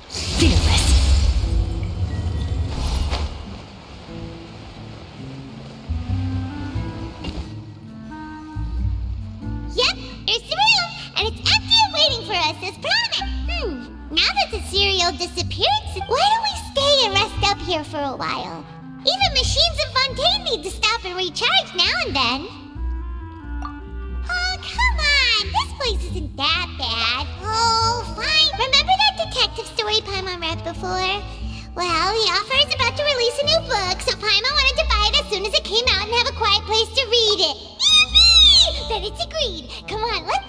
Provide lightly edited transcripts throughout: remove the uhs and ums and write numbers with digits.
Fearless. Yep, there's the room, and it's empty and waiting for us as promised. Now that the serial disappearance, why don't we stay and rest up here for a while? Even machines in Fontaine need to stop and recharge now and then. Oh, come on, this place isn't that bad. Oh, fine. Remember that detective story Paimon read before? Well, the author is about to release a new book, so Paimon wanted to buy it as soon as it came out and have a quiet place to read it. Yippee! Then it's agreed. Come on, let's...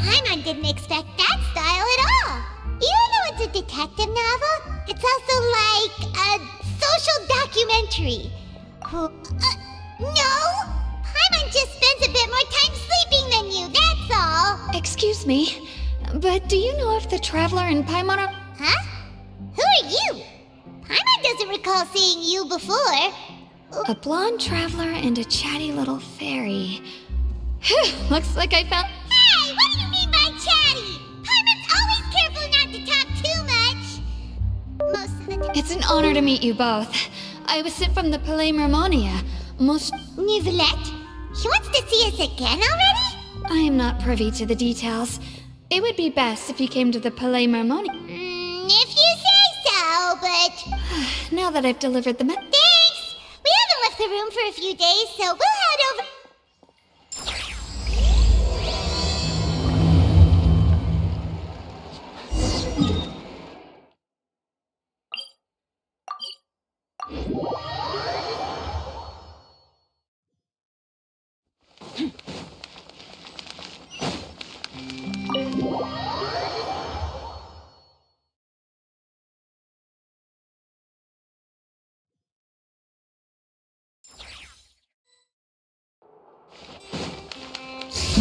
Paimon didn't expect that style at all. Even though it's a detective novel, it's also like a social documentary. No! Paimon just spends a bit more time sleeping than you, that's all. Excuse me, but do you know if the Traveler and Paimon are... Huh? Who are you? Paimon doesn't recall seeing you before. A blonde traveler and a chatty little fairy. Phew, looks like I found... Hey, what do you mean by chatty? Paimon's always careful not to talk too much. Most of the time. It's an honor to meet you both. I was sent from the Palais Mermonia. Nivelette? He wants to see us again already? I am not privy to the details. It would be best if you came to the Palais Mermonia. If you say so, but... Now that I've delivered the Thanks! We haven't left the room for a few days, so we'll head over...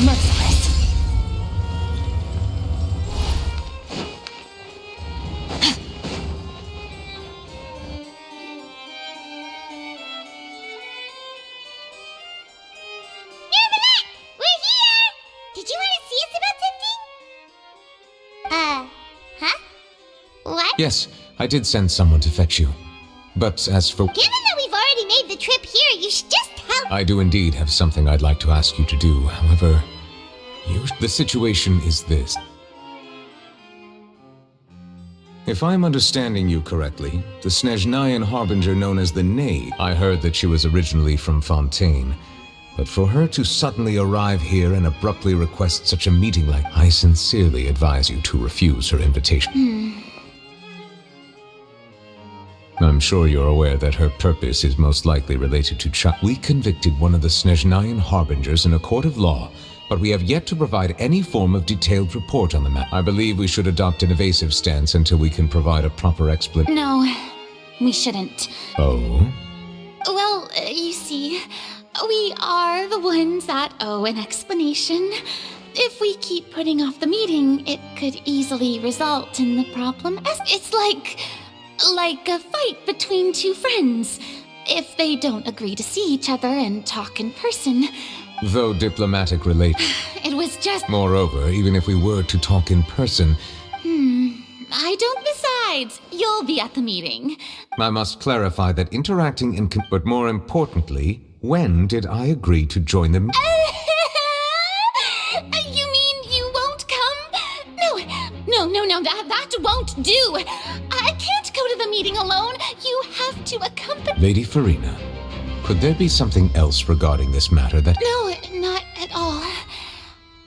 merciless. Nivelette! We're here! Did you want to see us about something? Huh? What? Yes, I did send someone to fetch you. But as for... Given that we've already made the trip here, you should just tell... I do indeed have something I'd like to ask you to do. However, the situation is this. If I'm understanding you correctly, the Snezhnayan harbinger known as the Knave, I heard that she was originally from Fontaine. But for her to suddenly arrive here and abruptly request such a meeting like... I sincerely advise you to refuse her invitation. I'm sure you're aware that her purpose is most likely related to We convicted one of the Snezhnayan harbingers in a court of law, but we have yet to provide any form of detailed report on the matter. I believe we should adopt an evasive stance until we can provide a proper explanation. No, we shouldn't. Oh? Well, you see, we are the ones that owe an explanation. If we keep putting off the meeting, it could easily result in the problem. It's like a fight between two friends. If they don't agree to see each other and talk in person. Though diplomatic related. It was just... Moreover, even if we were to talk in person... I don't. Besides, you'll be at the meeting. I must clarify that interacting in... But more importantly, when did I agree to join them? You mean you won't come? No, that won't do. I can't go to the meeting alone. You have to accompany... Lady Farina, could there be something else regarding this matter that... No, not at all.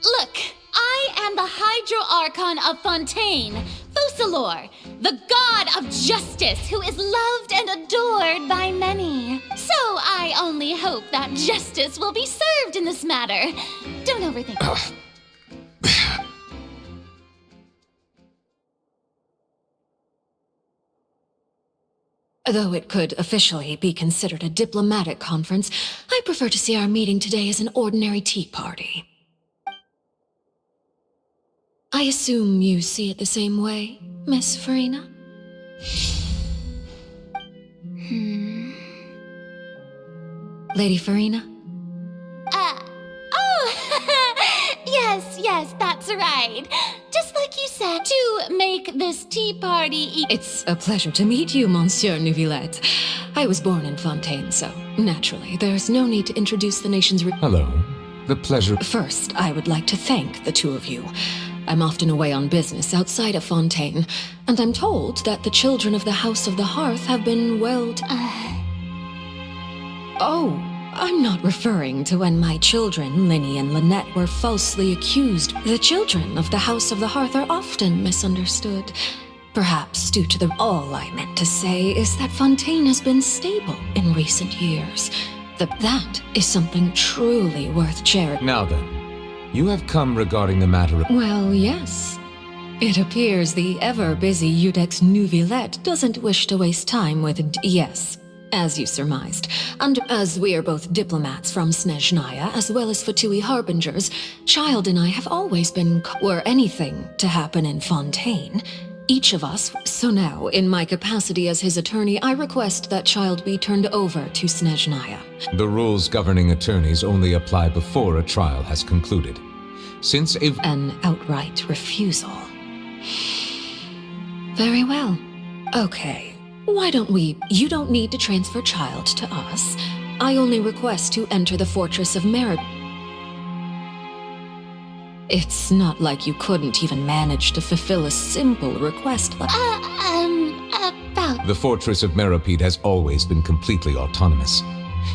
Look, I am the Hydro-Archon of Fontaine, Focalor, the god of justice who is loved and adored by many. So I only hope that justice will be served in this matter. Don't overthink it. Though it could officially be considered a diplomatic conference, I prefer to see our meeting today as an ordinary tea party. I assume you see it the same way, Miss Farina? Lady Farina? Yes, that's right. Just like you said, to make this tea party It's a pleasure to meet you, Monsieur Neuvillette. I was born in Fontaine, so naturally, there's no need to introduce the nation's... Hello. The pleasure. First, I would like to thank the two of you. I'm often away on business outside of Fontaine, and I'm told that the children of the House of the Hearth have been Oh, I'm not referring to when my children, Linny and Lynette, were falsely accused. The children of the House of the Hearth are often misunderstood. Perhaps due to all I meant to say is that Fontaine has been stable in recent years. That is something truly worth cherishing. Now then, you have come regarding the matter of... Well, yes. It appears the ever-busy Eudex Neuvillette doesn't wish to waste time with yes, as you surmised. And as we are both diplomats from Snezhnaya, as well as Fatui Harbingers, Child and I have always been... Were anything to happen in Fontaine, each of us... So now, in my capacity as his attorney, I request that Child be turned over to Snezhnaya. The rules governing attorneys only apply before a trial has concluded. Since An outright refusal. Very well. Okay. Why don't we... You don't need to transfer Child to us. I only request to enter the Fortress of Merit. It's not like you couldn't even manage to fulfill a simple request like... about... The Fortress of Meripede has always been completely autonomous.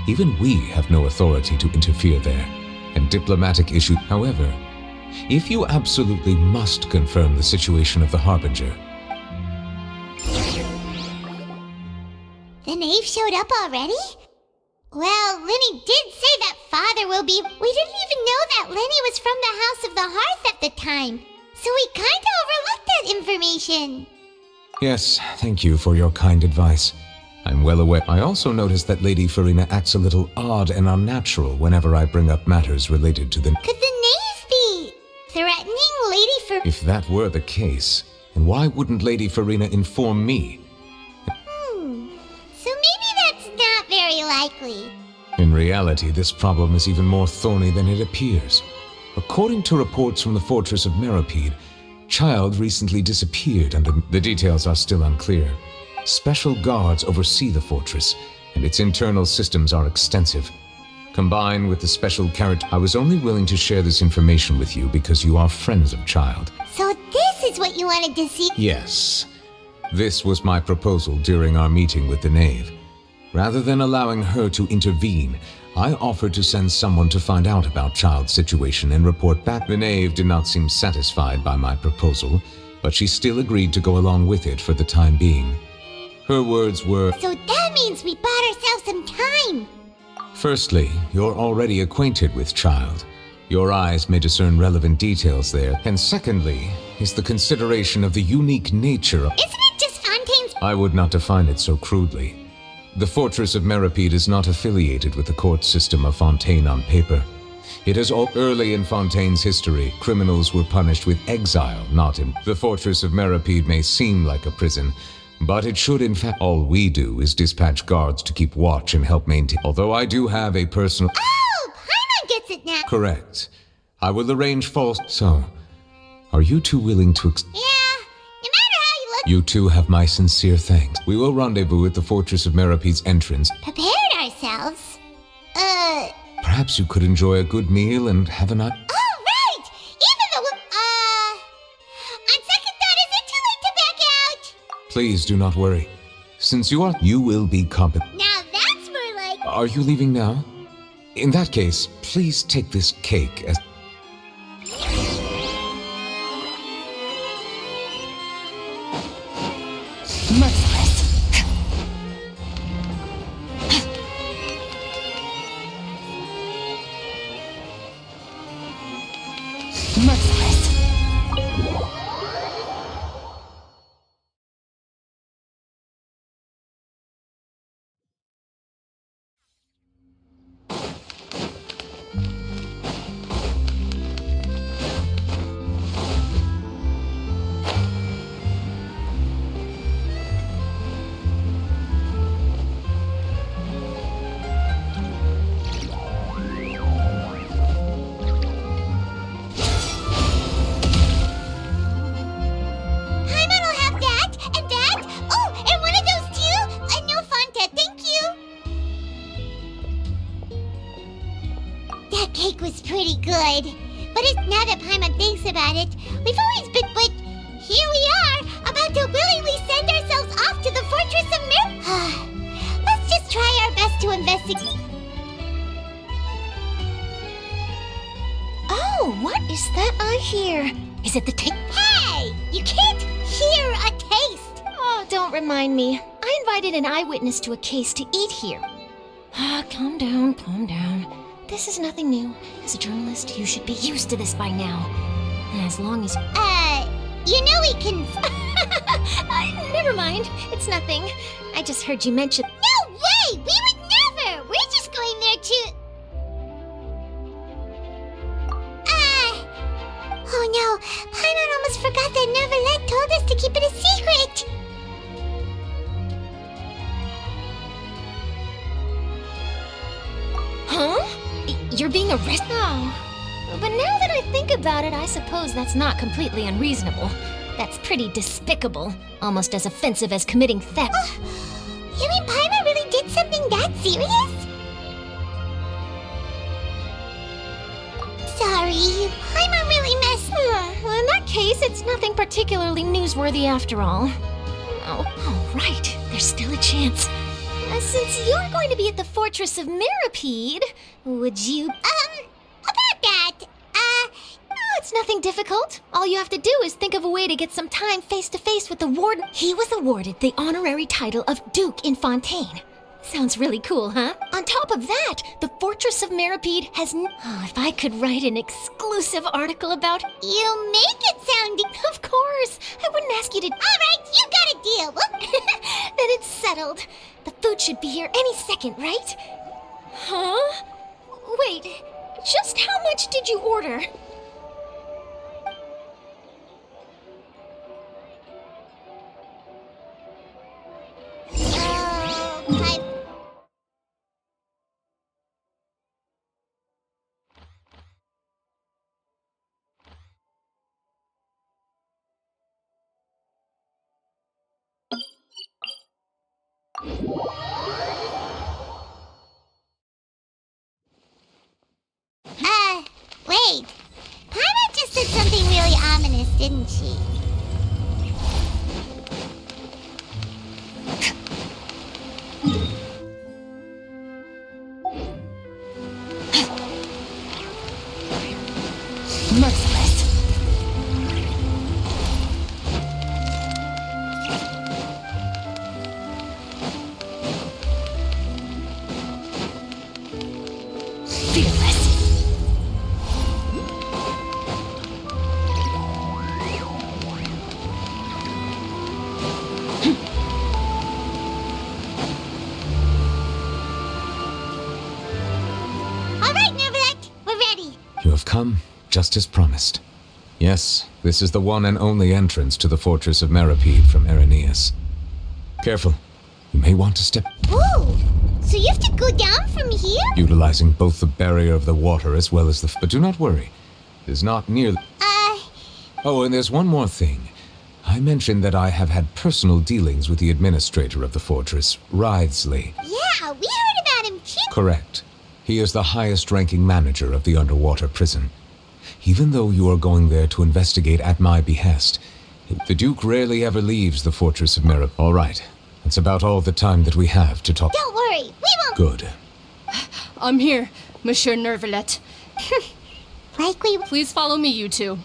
Even we have no authority to interfere there. And diplomatic issue... However, if you absolutely must confirm the situation of the Harbinger... The knave showed up already? Well, Linny did say that father will be... We didn't even know that Linny was from the House of the Hearth at the time. So we kinda overlooked that information. Yes, thank you for your kind advice. I'm well aware. I also noticed that Lady Farina acts a little odd and unnatural whenever I bring up matters related to the... Could the knave be threatening Lady Farina? If that were the case, then why wouldn't Lady Farina inform me? So maybe that's not very likely. In reality, this problem is even more thorny than it appears. According to reports from the Fortress of Meripede, Child recently disappeared and the details are still unclear. Special guards oversee the fortress, and its internal systems are extensive. Combined with the special character, I was only willing to share this information with you because you are friends of Child. So this is what you wanted to see? Yes. This was my proposal during our meeting with the knave. Rather than allowing her to intervene, I offered to send someone to find out about Child's situation and report back. The knave did not seem satisfied by my proposal, but she still agreed to go along with it for the time being. Her words were, So that means we bought ourselves some time. Firstly, you're already acquainted with Child. Your eyes may discern relevant details there. And secondly, is the consideration of the unique nature of... Isn't it just Fontaine's... I would not define it so crudely. The Fortress of Meripede is not affiliated with the court system of Fontaine on paper. It is all early in Fontaine's history, criminals were punished with exile, not in... The Fortress of Meripede may seem like a prison, but it should in fact... All we do is dispatch guards to keep watch and help maintain... Although I do have a personal... Oh, Paimon gets it now. Correct. I will arrange false... So, are you two willing to... Yeah, no matter how you look... You two have my sincere thanks. We will rendezvous at the Fortress of Meripede's entrance. Prepared ourselves? Perhaps you could enjoy a good meal and have a night... Oh, right! Even though... On second thought, is it too late to back out? Please do not worry. Since you will be competent. Now that's more like... Are you leaving now? In that case, please take this cake as... Merciless. Merciless. about it. We've always been, but here we are, about to willingly send ourselves off to the Fortress of Let's just try our best to investigate. Oh, what is that I hear? Is it the taste? Hey! You can't hear a taste! Oh, don't remind me. I invited an eyewitness to a case to eat here. Ah, calm down, calm down. This is nothing new. As a journalist, you should be used to this by now. As long as... You know we can... never mind. It's nothing. I just heard you mention... No way! We would never! We're just going there to... Oh no, Paimon almost forgot that Neverlet told us to keep it a secret! Huh? You're being arrested? Oh. But now that I think about it, I suppose that's not completely unreasonable. That's pretty despicable. Almost as offensive as committing theft. You mean Paimon really did something that serious? Sorry, Paimon really messed... Well, in that case, it's nothing particularly newsworthy after all. Oh, right. There's still a chance. Since you're going to be at the Fortress of Mirapede, would you... About that, No, it's nothing difficult. All you have to do is think of a way to get some time face-to-face with the warden. He was awarded the honorary title of Duke in Fontaine. Sounds really cool, huh? On top of that, the Fortress of Mirapede has if I could write an exclusive article about... You make it sound... Of course! I wouldn't ask you to... Alright, you got a deal. Then it's settled. The food should be here any second, right? Huh? Wait, just how much did you order? Wait. Paimon just said something really ominous, didn't she? Merciless. Fearless. Alright, Neverlet, we're ready. You have come, just as promised. Yes, this is the one and only entrance to the Fortress of Mirapede from Irenaeus. Careful. You may want to step... Whoa! So you have to go down from here? Utilizing both the barrier of the water as well as the... But do not worry. It is not near... Oh, and there's one more thing. I mentioned that I have had personal dealings with the administrator of the fortress, Writhsley. Yeah, we heard about him too. Correct. He is the highest-ranking manager of the underwater prison. Even though you are going there to investigate at my behest, the Duke rarely ever leaves the Fortress of Mirapede. All right. That's about all the time that we have to talk. Don't worry, we won't... Good. I'm here, Monsieur Nervalet. Like we... Please follow me, you two.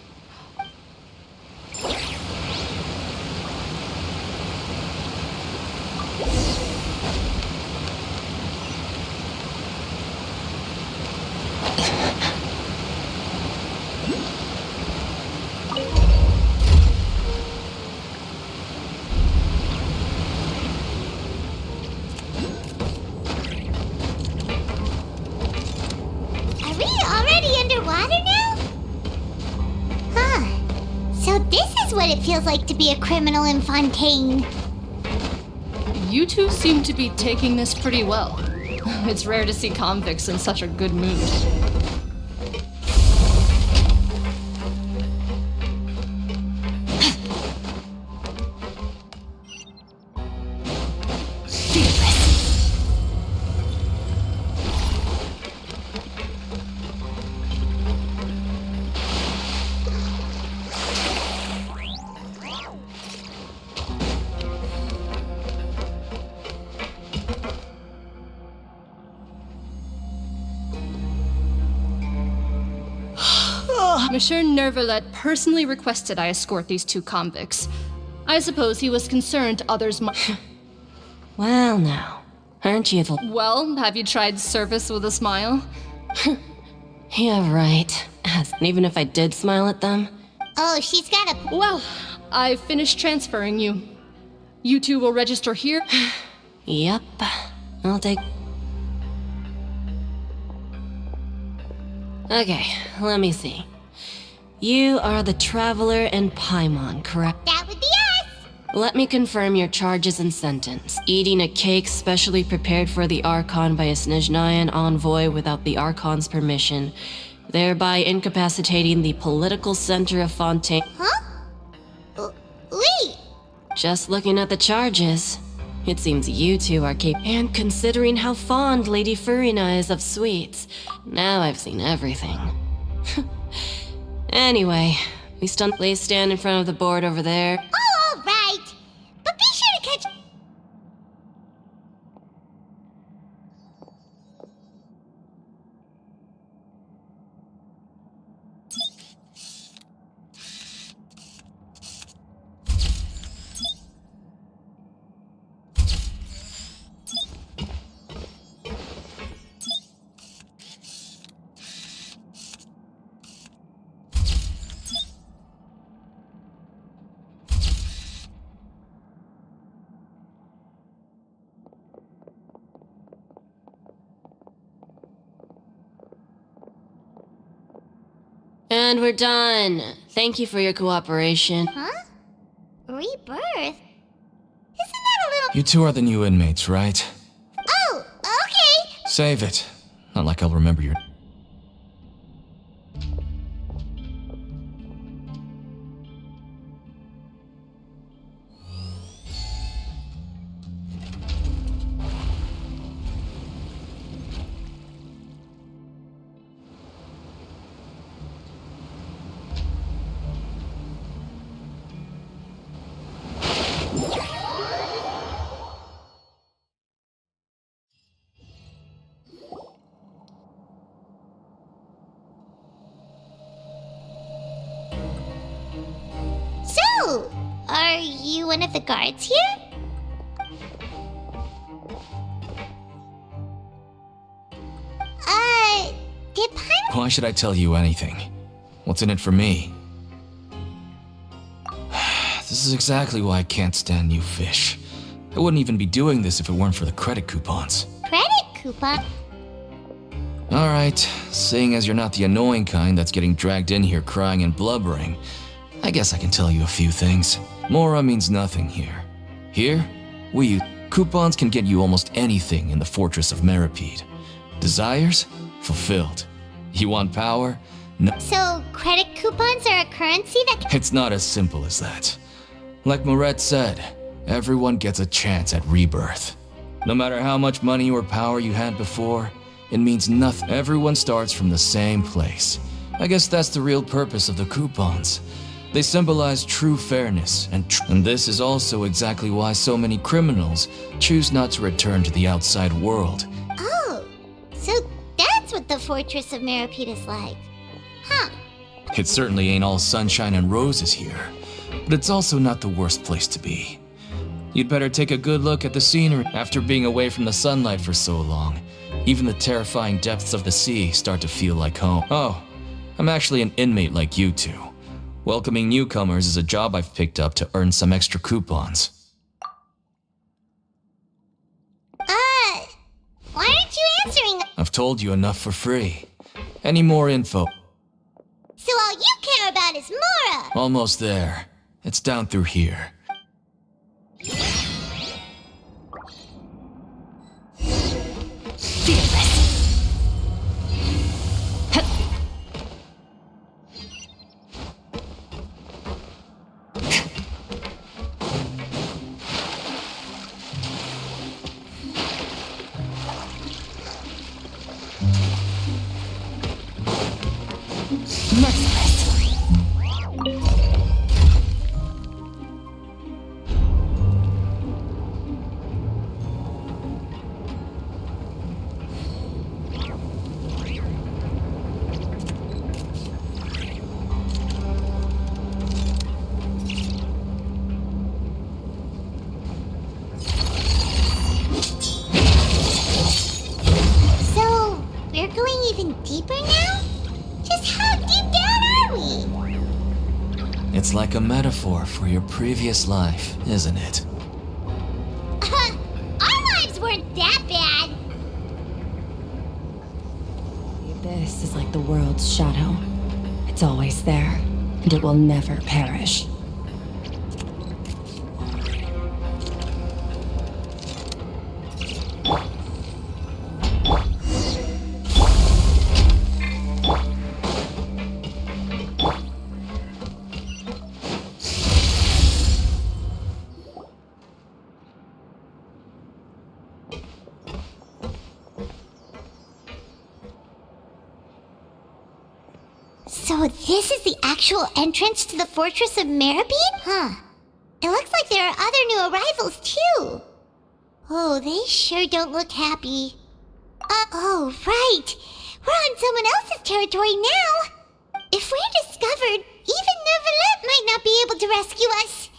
Are we already underwater now? Huh. So this is what it feels like to be a criminal in Fontaine. You two seem to be taking this pretty well. It's rare to see convicts in such a good mood. Monsieur Nervalet personally requested I escort these 2 convicts. I suppose he was concerned others might. Well, now, aren't you the... Well, have you tried service with a smile? Yeah, right. And even if I did smile at them... Oh, she's got a... Well, I've finished transferring you. You 2 will register here. Yep. I'll take... Okay, let me see. You are the Traveler in Paimon, correct? That would be us! Let me confirm your charges and sentence. Eating a cake specially prepared for the Archon by a Snezhnayan envoy without the Archon's permission, thereby incapacitating the political center of Fontaine. Huh? Wait! Just looking at the charges, it seems you 2 are capable. And considering how fond Lady Furina is of sweets, now I've seen everything. Anyway, please stand in front of the board over there. Oh, all right. But be sure to catch... And we're done. Thank you for your cooperation. Huh? Rebirth? Isn't that a little... You 2 are the new inmates, right? Oh, okay! Save it. Not like I'll remember your... So, are you one of the guards here? Did Paimon... Why should I tell you anything? What's in it for me? This is exactly why I can't stand new fish. I wouldn't even be doing this if it weren't for the credit coupons. Credit coupon? Alright, seeing as you're not the annoying kind that's getting dragged in here crying and blubbering, I guess I can tell you a few things. Mora means nothing here. Here, we use coupons can get you almost anything in the Fortress of Meripede. Desires? Fulfilled. You want power? No. So, credit coupons are a currency that... It's not as simple as that. Like Moret said, everyone gets a chance at rebirth. No matter how much money or power you had before, it means nothing. Everyone starts from the same place. I guess that's the real purpose of the coupons. They symbolize true fairness, and this is also exactly why so many criminals choose not to return to the outside world. Oh, so that's what the Fortress of Meripede is like. Huh. It certainly ain't all sunshine and roses here, but it's also not the worst place to be. You'd better take a good look at the scenery. After being away from the sunlight for so long, even the terrifying depths of the sea start to feel like home. Oh, I'm actually an inmate like you two. Welcoming newcomers is a job I've picked up to earn some extra coupons. Why aren't you answering? I've told you enough for free. Any more info? So all you care about is Mora! Almost there. It's down through here. It's like a metaphor for your previous life, isn't it? Our lives weren't that bad. This is like the world's shadow. It's always there, and it will never perish. So this is the actual entrance to the Fortress of Marabine? Huh. It looks like there are other new arrivals, too. Oh, they sure don't look happy. Oh, right. We're on someone else's territory now. If we're discovered, even Neuvillette might not be able to rescue us.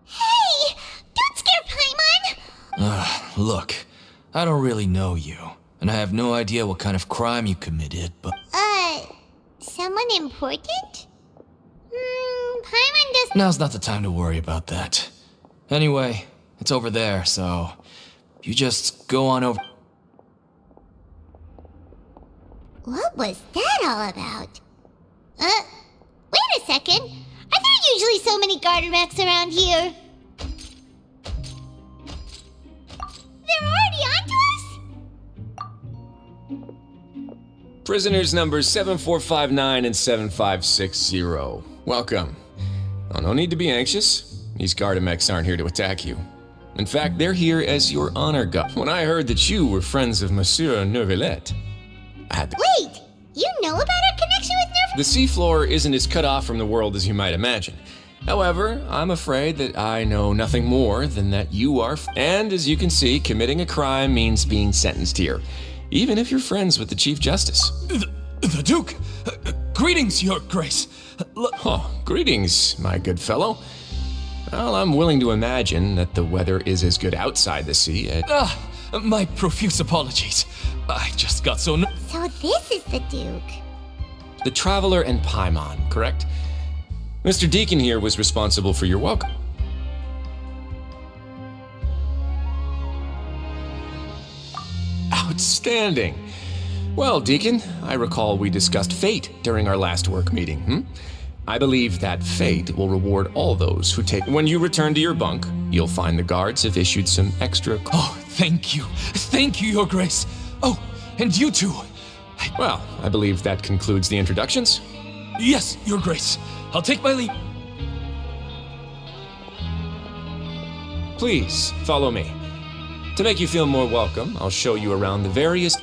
Hey! Don't scare Paimon! Look, I don't really know you, and I have no idea what kind of crime you committed, but... Someone important? Paimon doesn't... Now's not the time to worry about that. Anyway, it's over there, so... You just go on over... What was that all about? Wait a second. Are there usually so many garden wrecks around here? They're already onto us? Prisoners numbers 7459 and 7560. Welcome. Oh, no need to be anxious. These Gardamex aren't here to attack you. In fact, they're here as your honor guard. When I heard that you were friends of Monsieur Neuvillette, I had to... Wait! You know about our connection with Neuvillette? The seafloor isn't as cut off from the world as you might imagine. However, I'm afraid that I know nothing more than that you are... And as you can see, committing a crime means being sentenced here. Even if you're friends with the Chief Justice. The Duke! Greetings, Your Grace! Oh, greetings, my good fellow. Well, I'm willing to imagine that the weather is as good outside the sea as... My profuse apologies. I just got so... So this is the Duke. The Traveler and Paimon, correct? Mr. Deacon here was responsible for your welcome. Outstanding. Well, Deacon, I recall we discussed fate during our last work meeting, I believe that fate will reward all those who take... When you return to your bunk, you'll find the guards have issued some extra... Oh, thank you. Thank you, Your Grace. Oh, and you too. Well, I believe that concludes the introductions. Yes, Your Grace. I'll take my leave. Please, follow me. To make you feel more welcome, I'll show you around the various...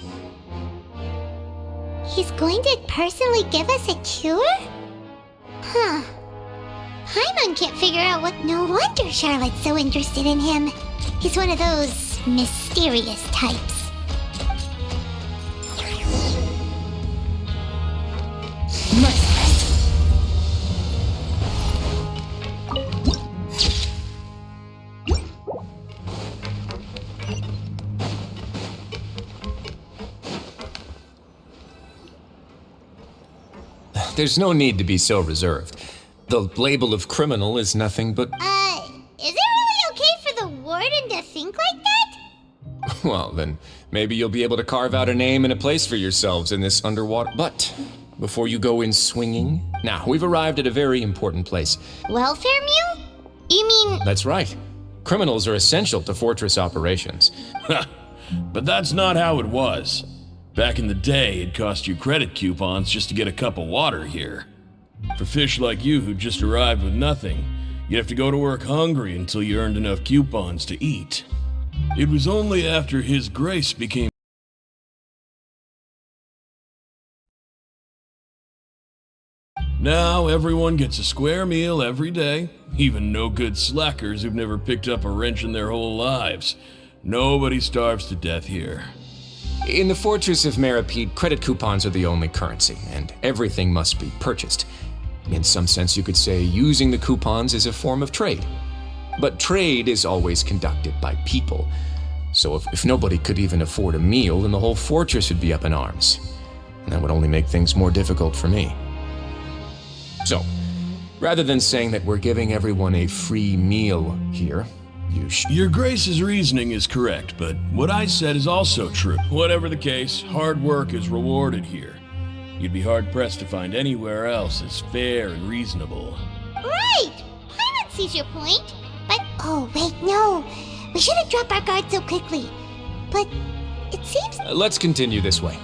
He's going to personally give us a cure? Huh. Paimon can't figure out what... No wonder Charlotte's so interested in him. He's one of those mysterious types. There's no need to be so reserved. The label of criminal is nothing but... Is it really okay for the warden to think like that? Well, then maybe you'll be able to carve out a name and a place for yourselves in this underwater... But before you go in swinging... Now, we've arrived at a very important place. Welfare mule? You mean... That's right. Criminals are essential to fortress operations. But that's not how it was. Back in the day, it cost you credit coupons just to get a cup of water here. For fish like you who just arrived with nothing, you'd have to go to work hungry until you earned enough coupons to eat. It was only after His Grace became... Now everyone gets a square meal every day, even no-good slackers who've never picked up a wrench in their whole lives. Nobody starves to death here. In the Fortress of Marapede, credit coupons are the only currency, and everything must be purchased. In some sense, you could say using the coupons is a form of trade. But trade is always conducted by people. So if nobody could even afford a meal, then the whole fortress would be up in arms. And that would only make things more difficult for me. So, rather than saying that we're giving everyone a free meal here, Your Grace's reasoning is correct, but what I said is also true. Whatever the case, hard work is rewarded here. You'd be hard-pressed to find anywhere else as fair and reasonable. Right! Paimon sees your point. But, oh, wait, no. We shouldn't drop our guard so quickly. But it seems... Let's continue this way.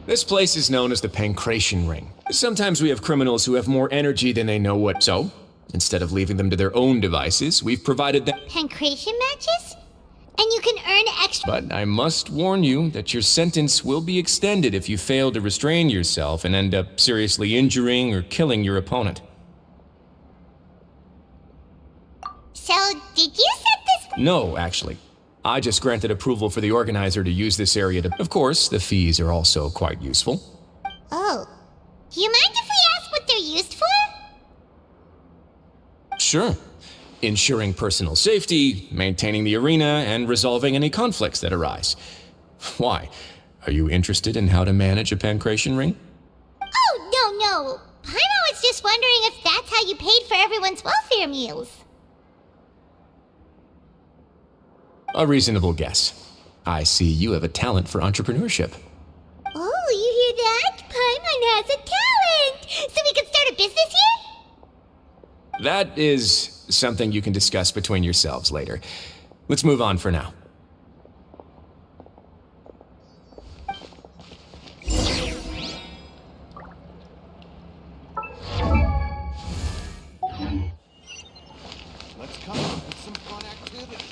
This place is known as the Pancration Ring. Sometimes we have criminals who have more energy than they know what. So, instead of leaving them to their own devices, we've provided them... Pancration matches? And you can earn extra... But I must warn you that your sentence will be extended if you fail to restrain yourself and end up seriously injuring or killing your opponent. So, did you set this... No, actually. I just granted approval for the organizer to use this area to... Of course, the fees are also quite useful. Oh. Do you mind if we ask what they're used for? Sure. Ensuring personal safety, maintaining the arena, and resolving any conflicts that arise. Why? Are you interested in how to manage a Pancration Ring? Oh, no. Paimon was just wondering if that's how you paid for everyone's welfare meals. A reasonable guess. I see you have a talent for entrepreneurship. Oh, you hear that? Paimon has a talent! So we can start a business here? That is something you can discuss between yourselves later. Let's move on for now. Let's come up with some fun activities.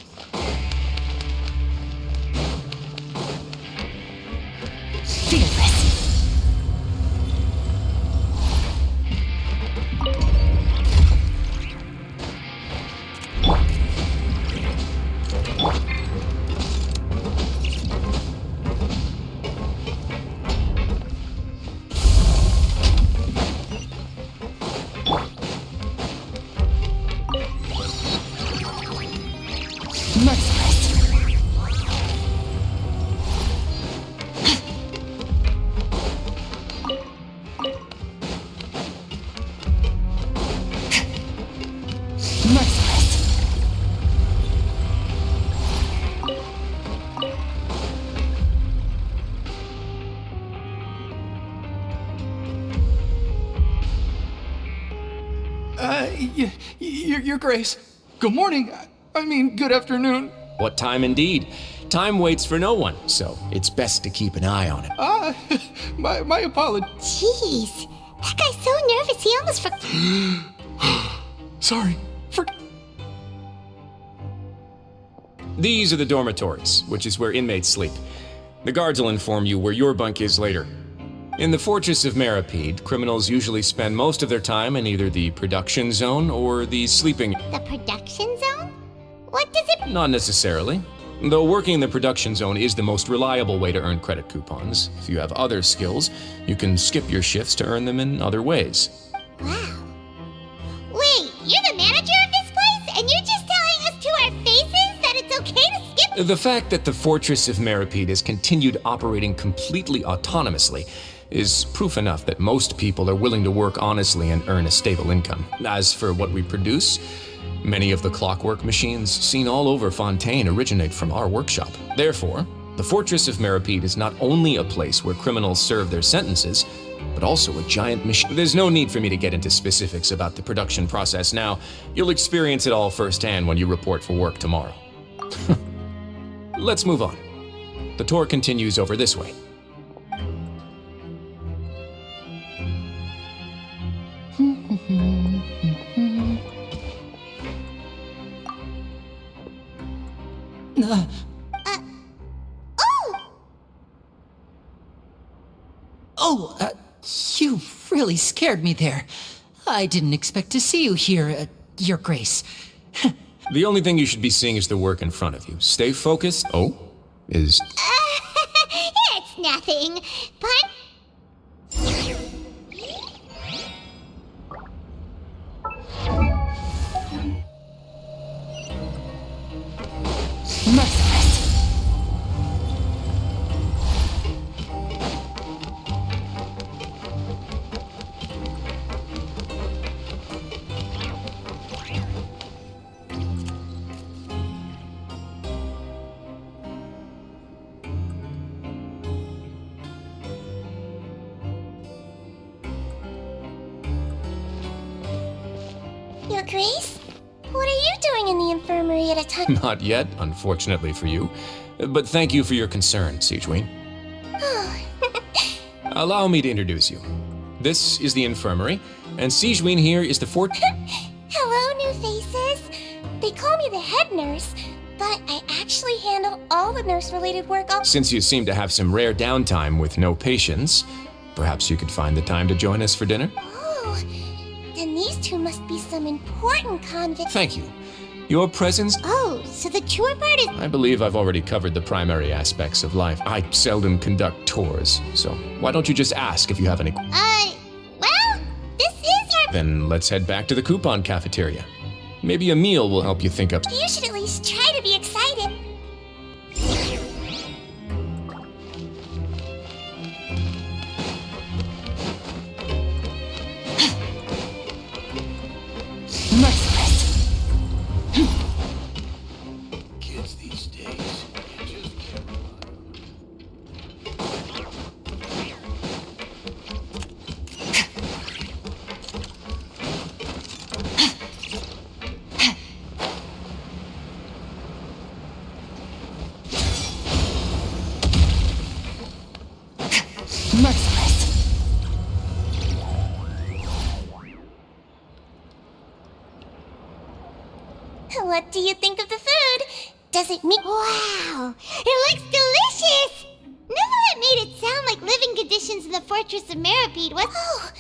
Your Grace. Good morning. I mean, good afternoon. What time indeed? Time waits for no one, so it's best to keep an eye on it. My apologies. Jeez. That guy's so nervous he almost Sorry. These are the dormitories, which is where inmates sleep. The guards will inform you where your bunk is later. In the Fortress of Meripede, criminals usually spend most of their time in either the production zone or the sleeping... The production zone? What does it... Not necessarily. Though working in the production zone is the most reliable way to earn credit coupons. If you have other skills, you can skip your shifts to earn them in other ways. Wow. Wait, you're the manager of this place? And you're just telling us to our faces that it's okay to skip... The fact that the Fortress of Meripede has continued operating completely autonomously is proof enough that most people are willing to work honestly and earn a stable income. As for what we produce, many of the clockwork machines seen all over Fontaine originate from our workshop. Therefore, the Fortress of Meripede is not only a place where criminals serve their sentences, but also a giant machine. There's no need for me to get into specifics about the production process now. You'll experience it all firsthand when you report for work tomorrow. Let's move on. The tour continues over this way. You really scared me there. I didn't expect to see you here, Your Grace. The only thing you should be seeing is the work in front of you. Stay focused. Oh, is... It's nothing. But... Merciless. Your Grace? What are you doing in the infirmary at a time? Not yet, unfortunately for you. But thank you for your concern, Sigewin. Allow me to introduce you. This is the infirmary, and Sigewin here is the Hello, new faces. They call me the head nurse, but I actually handle all the nurse-related work. Since you seem to have some rare downtime with no patients, perhaps you could find the time to join us for dinner? Oh, then these two must be some important convicts. Thank you. Your presence... Oh, so the tour part is... I believe I've already covered the primary aspects of life. I seldom conduct tours, so why don't you just ask if you have any... Well, this is your... Then let's head back to the coupon cafeteria. Maybe a meal will help you think up... You should at least try to be excited. Merciless. Kids these days just can't Merciless. What do you think of the food? Does it meet... Wow! It looks delicious! Neverlet made it sound like living conditions in the Fortress of Meripede. What? Oh,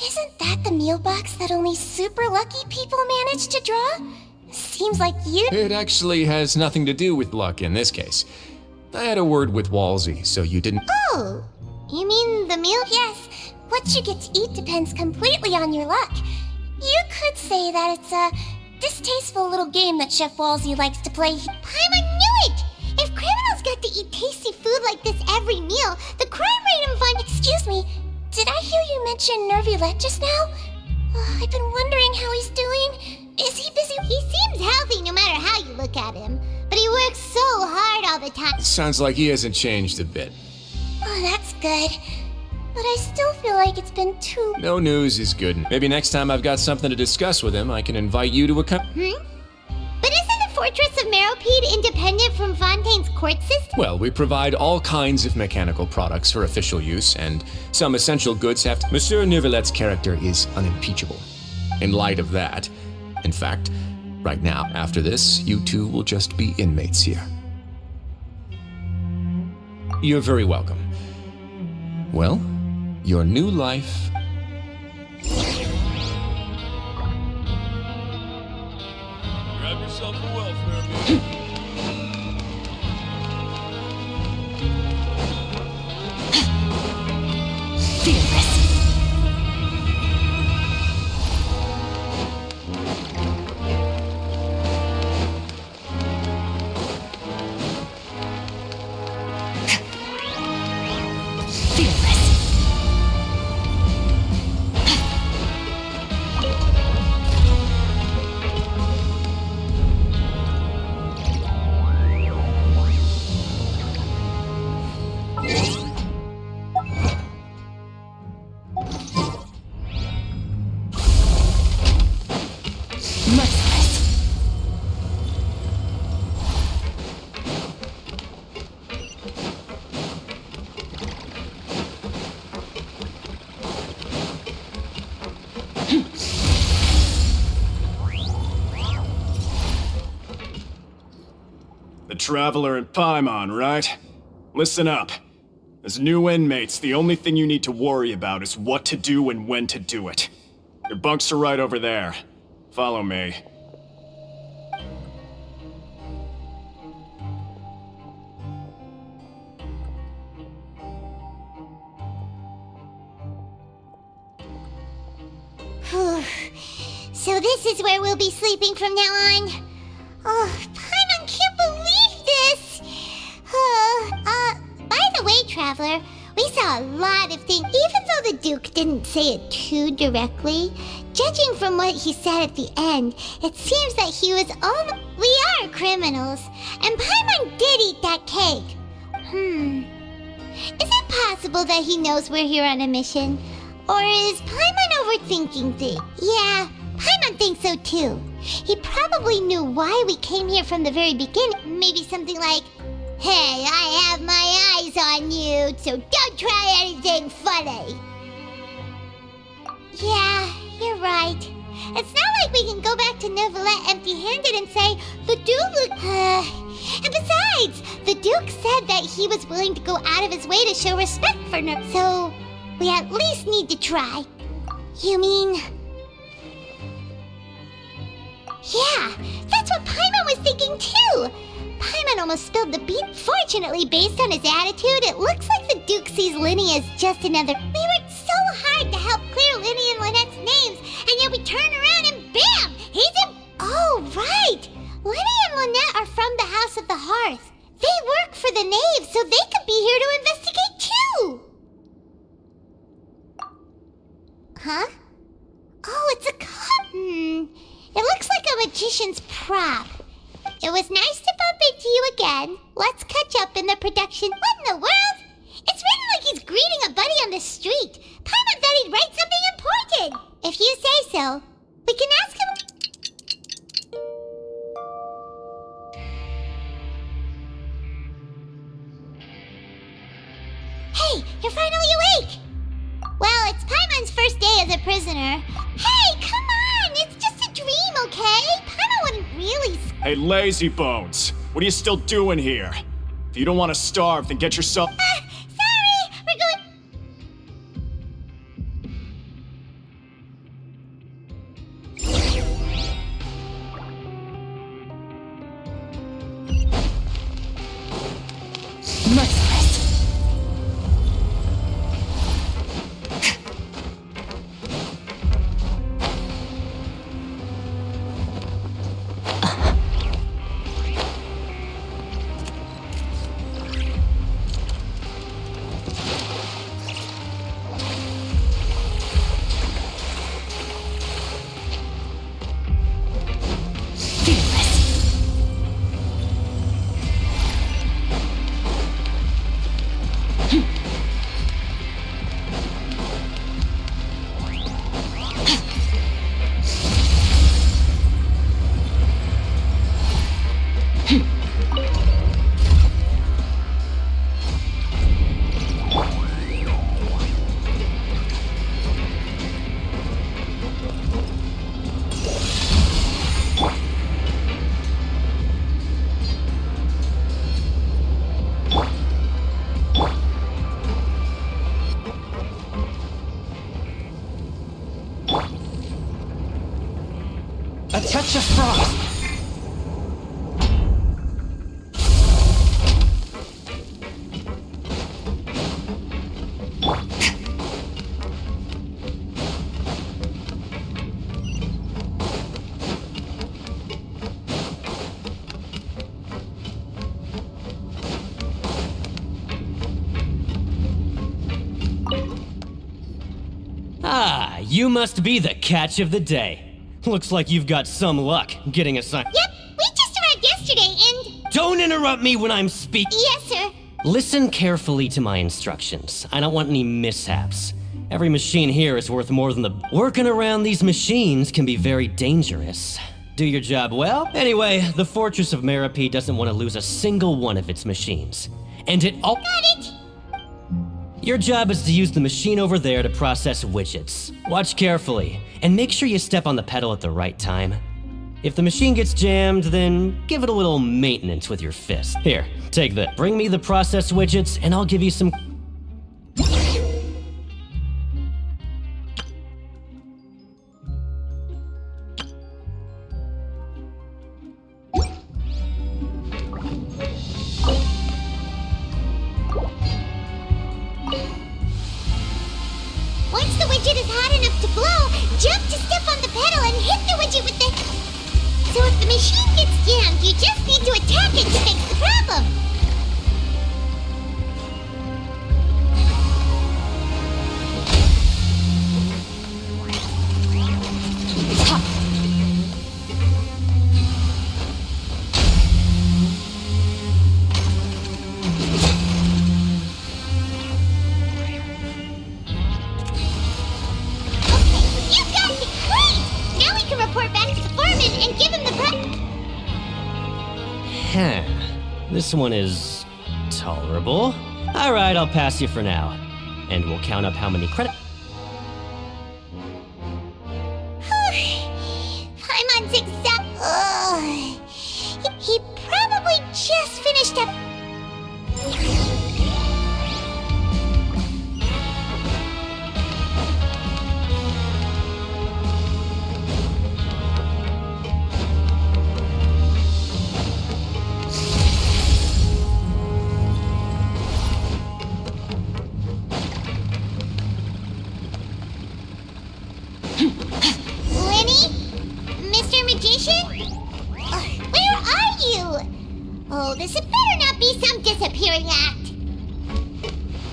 isn't that the meal box that only super lucky people manage to draw? Seems like you... It actually has nothing to do with luck in this case. I had a word with Walsey, so you didn't... Oh, you mean the meal? Yes. What you get to eat depends completely on your luck. You could say that it's a distasteful little game that Chef Walsey likes to play. Paimon knew it! If criminals got to eat tasty food like this every meal, the crime rate in Fun... Excuse me, did I hear you mention Nervulette just now? I've been wondering how he's doing. Is he busy? He seems healthy no matter how you look at him, but he works so hard all the time. Sounds like he hasn't changed a bit. Oh, that's good. But I still feel like it's been too... No news is good. Maybe next time I've got something to discuss with him, I can invite you to accompany... But isn't the Fortress of Meripede independent from Fontaine's court system? Well, we provide all kinds of mechanical products for official use, and some essential goods have to... Monsieur Nervulette's character is unimpeachable. In light of that, in fact, right now, after this, you two will just be inmates here. You're very welcome. Well, your new life... grab yourself a welfare meal. Fearless. The Traveler and Paimon, right? Listen up. As new inmates, the only thing you need to worry about is what to do and when to do it. Your bunks are right over there. Follow me. So this is where we'll be sleeping from now on. Oh, Paimon can't believe this! By the way, Traveler, we saw a lot of things. Even though the Duke didn't say it too directly, judging from what he said at the end, it seems that he was we are criminals, and Paimon did eat that cake. Is it possible that he knows we're here on a mission? Or is Paimon overthinking things? Yeah, Paimon thinks so too. He probably knew why we came here from the very beginning. Maybe something like, hey, I have my eyes on you, so don't try anything funny. Yeah, you're right. It's not like we can go back to Neuvillette empty-handed and say, the Duke And besides, the Duke said that he was willing to go out of his way to show respect for Nerf, so we at least need to try. You mean... Yeah, that's what Paimon was thinking too! Paimon almost spilled the beans. Fortunately, based on his attitude, it looks like the Duke sees Linny as just another... We worked so hard to help clear Linny and Lynette's names, and yet we turn around and bam! He's in... Oh, right! Linny and Lynette are from the House of the Hearth. They work for the Knave, so they could be here to investigate too! Huh? Oh, it's a cup. It looks like a magician's prop. It was nice to bump into you again. Let's catch up in the production. What in the world? It's written like he's greeting a buddy on the street. Paimon thought he'd write something important. If you say so, we can ask him. Hey, you're finally awake! Well, it's Paimon's first day as a prisoner. Hey, come on! It's just a dream, okay? Paimon wouldn't really... Hey, lazy bones! What are you still doing here? If you don't want to starve, then get yourself... Sorry! We're going... A touch of frost. Ah, you must be the catch of the day. Looks like you've got some luck getting assigned. Yep, we just arrived yesterday and... Don't interrupt me when I'm speaking. Yes, sir. Listen carefully to my instructions. I don't want any mishaps. Every machine here is worth more than the... Working around these machines can be very dangerous. Do your job well. Anyway, the Fortress of Meropide doesn't want to lose a single one of its machines. And it all... Got it! Your job is to use the machine over there to process widgets. Watch carefully, and make sure you step on the pedal at the right time. If the machine gets jammed, then give it a little maintenance with your fist. Here, take that. Bring me the process widgets, and I'll give you some... Once the widget is hot enough to blow, jump to step on the pedal and hit the widget with the... So if the machine gets jammed, you just need to attack it to fix the problem. This one is tolerable. Alright, I'll pass you for now. And we'll count up how many credit... Paimon's exact... He probably just finished up... Oh, this had better not be some disappearing act.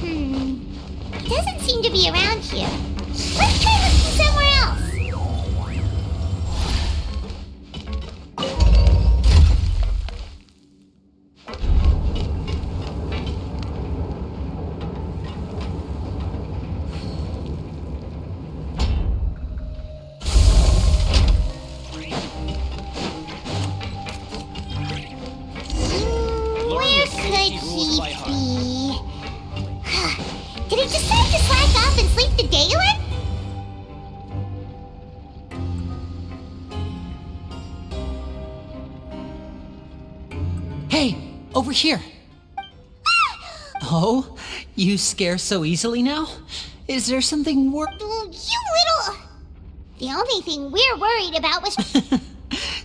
It doesn't seem to be around here. Let's try looking somewhere else. Did he decide to slack off and sleep the day away? Hey, over here. Oh, you scare so easily now? Is there something You little... The only thing we're worried about was...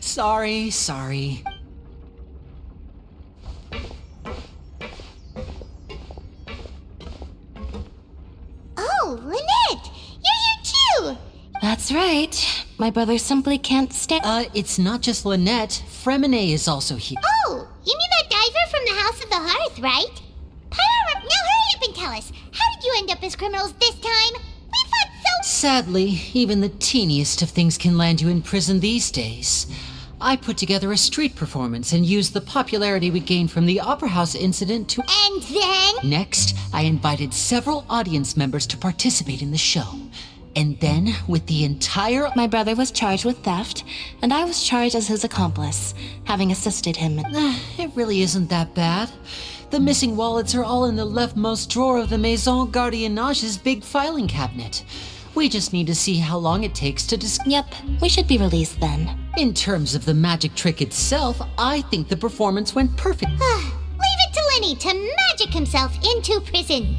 Sorry. Oh, Lynette! You're here too! That's right. My brother simply can't stay. It's not just Lynette. Fremine is also here. Oh, you mean that diver from the House of the Hearth, right? Pyro, now hurry up and tell us. How did you end up as criminals this time? We fought so... Sadly, even the teeniest of things can land you in prison these days. I put together a street performance and used the popularity we gained from the Opera House incident to... And then? Next, I invited several audience members to participate in the show. And then, with the entire... My brother was charged with theft, and I was charged as his accomplice, having assisted him in... It really isn't that bad. The missing wallets are all in the leftmost drawer of the Maison Gardiennage's big filing cabinet. We just need to see how long it takes to Yep, we should be released then. In terms of the magic trick itself, I think the performance went perfect. Leave it to Lenny to magic himself into prison.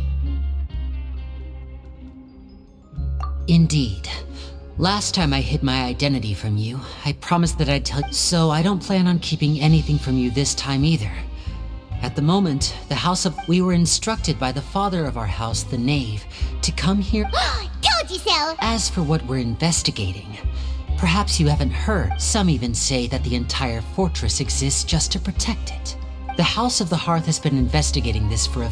Indeed. Last time I hid my identity from you, I promised that I'd tell you, so I don't plan on keeping anything from you this time either. At the moment, we were instructed by the father of our house, the Knave, to come here. Told you so! As for what we're investigating, perhaps you haven't heard. Some even say that the entire fortress exists just to protect it. The House of the Hearth has been investigating this for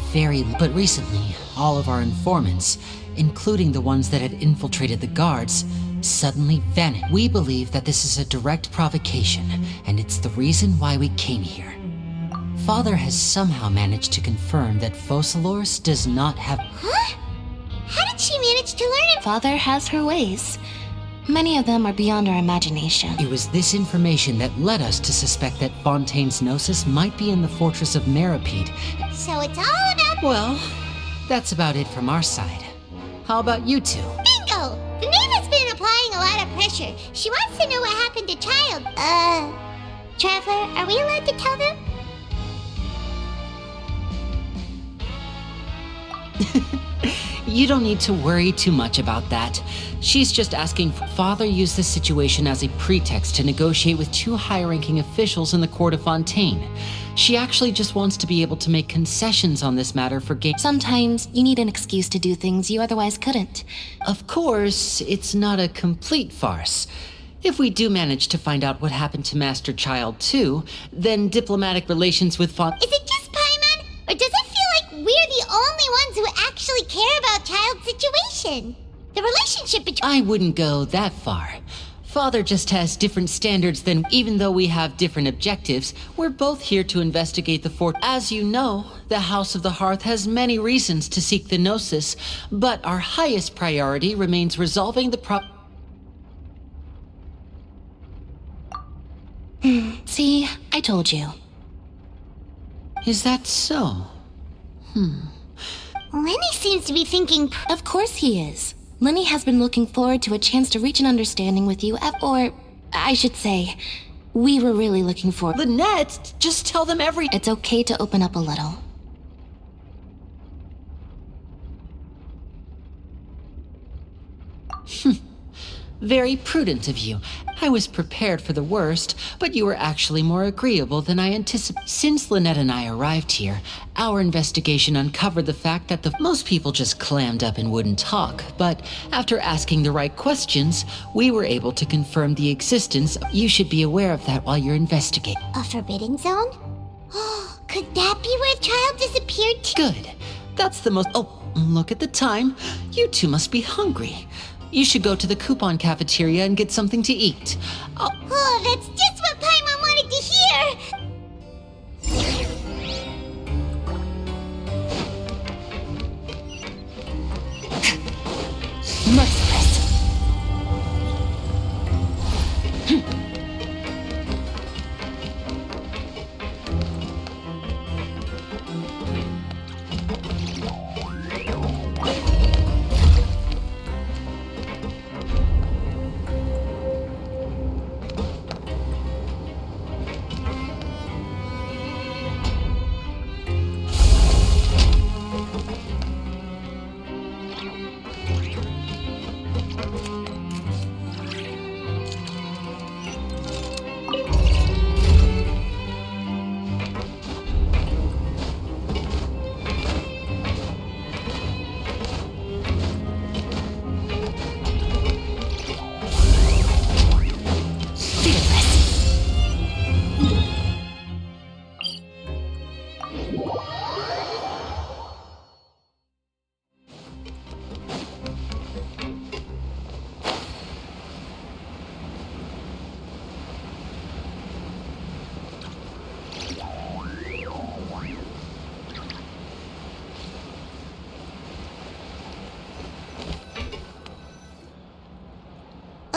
but recently, all of our informants, including the ones that had infiltrated the guards, suddenly vanished. We believe that this is a direct provocation, and it's the reason why we came here. Father has somehow managed to confirm that Focalors does not have... Huh? How did she manage to learn it? Father has her ways. Many of them are beyond our imagination. It was this information that led us to suspect that Fontaine's Gnosis might be in the fortress of Meripede. So it's all about... Well, that's about it from our side. How about you two? Bingo! The Knave has been applying a lot of pressure pressure. She wants to know what happened to Child. Traveler, are we allowed to tell them? You don't need to worry too much about that. She's just asking. Father used this situation as a pretext to negotiate with two high-ranking officials in the court of Fontaine. She actually just wants to be able to make concessions on this matter for game. Sometimes you need an excuse to do things you otherwise couldn't. Of course, it's not a complete farce. If we do manage to find out what happened to Master Child too, then diplomatic relations with Is it just Paimon? Or does it feel like we're the only ones who actually care about Child's situation? The relationship between— I wouldn't go that far. Father just has different standards than— Even though we have different objectives, we're both here to investigate the fort. As you know, the House of the Hearth has many reasons to seek the Gnosis, but our highest priority remains resolving the See, I told you. Is that so? Lenny seems to be thinking— Of course he is. Lenny has been looking forward to a chance to reach an understanding with you, or I should say, we were really looking for— Lynette, just tell them everything. It's okay to open up a little. Very prudent of you. I was prepared for the worst, but you were actually more agreeable than I anticipated. Since Lynette and I arrived here, our investigation uncovered the fact that most people just clammed up and wouldn't talk, but after asking the right questions, we were able to confirm the existence. You should be aware of that while you're investigating. A forbidden zone? Could that be where Child disappeared to? Good. That's the most— Oh, look at the time. You two must be hungry. You should go to the coupon cafeteria and get something to eat. Oh, that's just what Paimon wanted to hear! Merciless.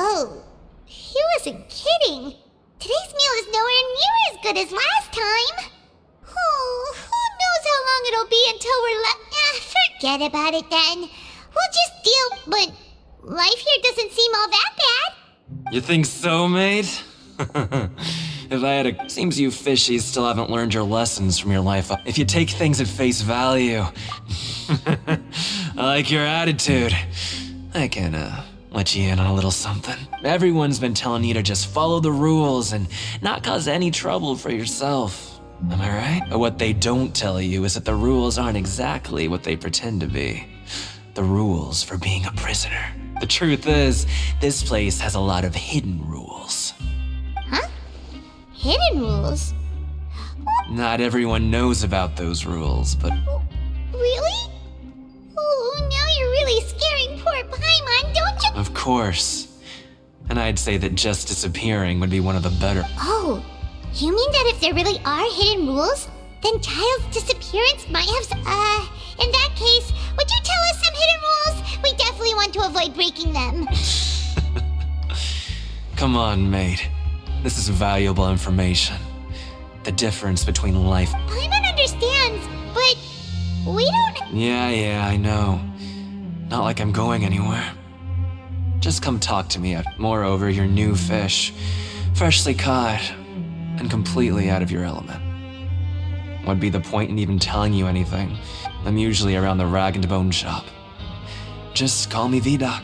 Oh, he wasn't kidding. Today's meal is nowhere near as good as last time. Oh, who knows how long it'll be until we're forget about it then. We'll just deal, but life here doesn't seem all that bad. You think so, mate? If I had a— Seems you fishies still haven't learned your lessons from your life. If you take things at face value. I like your attitude. I can, let you in on a little something. Everyone's been telling you to just follow the rules and not cause any trouble for yourself. Am I right? But what they don't tell you is that the rules aren't exactly what they pretend to be. The rules for being a prisoner. The truth is, this place has a lot of hidden rules. Huh? Hidden rules? Not everyone knows about those rules, but Really? Oh, now you're really scaring poor Paimon, don't you? of course. And I'd say that just disappearing would be one of the better. Oh, you mean that if there really are hidden rules, then Child's disappearance might have in that case, would you tell us some hidden rules? We definitely want to avoid breaking them. Come on, mate. This is valuable information. The difference between life— Paimon understands, but we don't— Yeah, I know. Not like I'm going anywhere. Just come talk to me. Moreover, you're new fish, freshly caught, and completely out of your element. What'd be the point in even telling you anything? I'm usually around the rag and bone shop. Just call me V-Doc.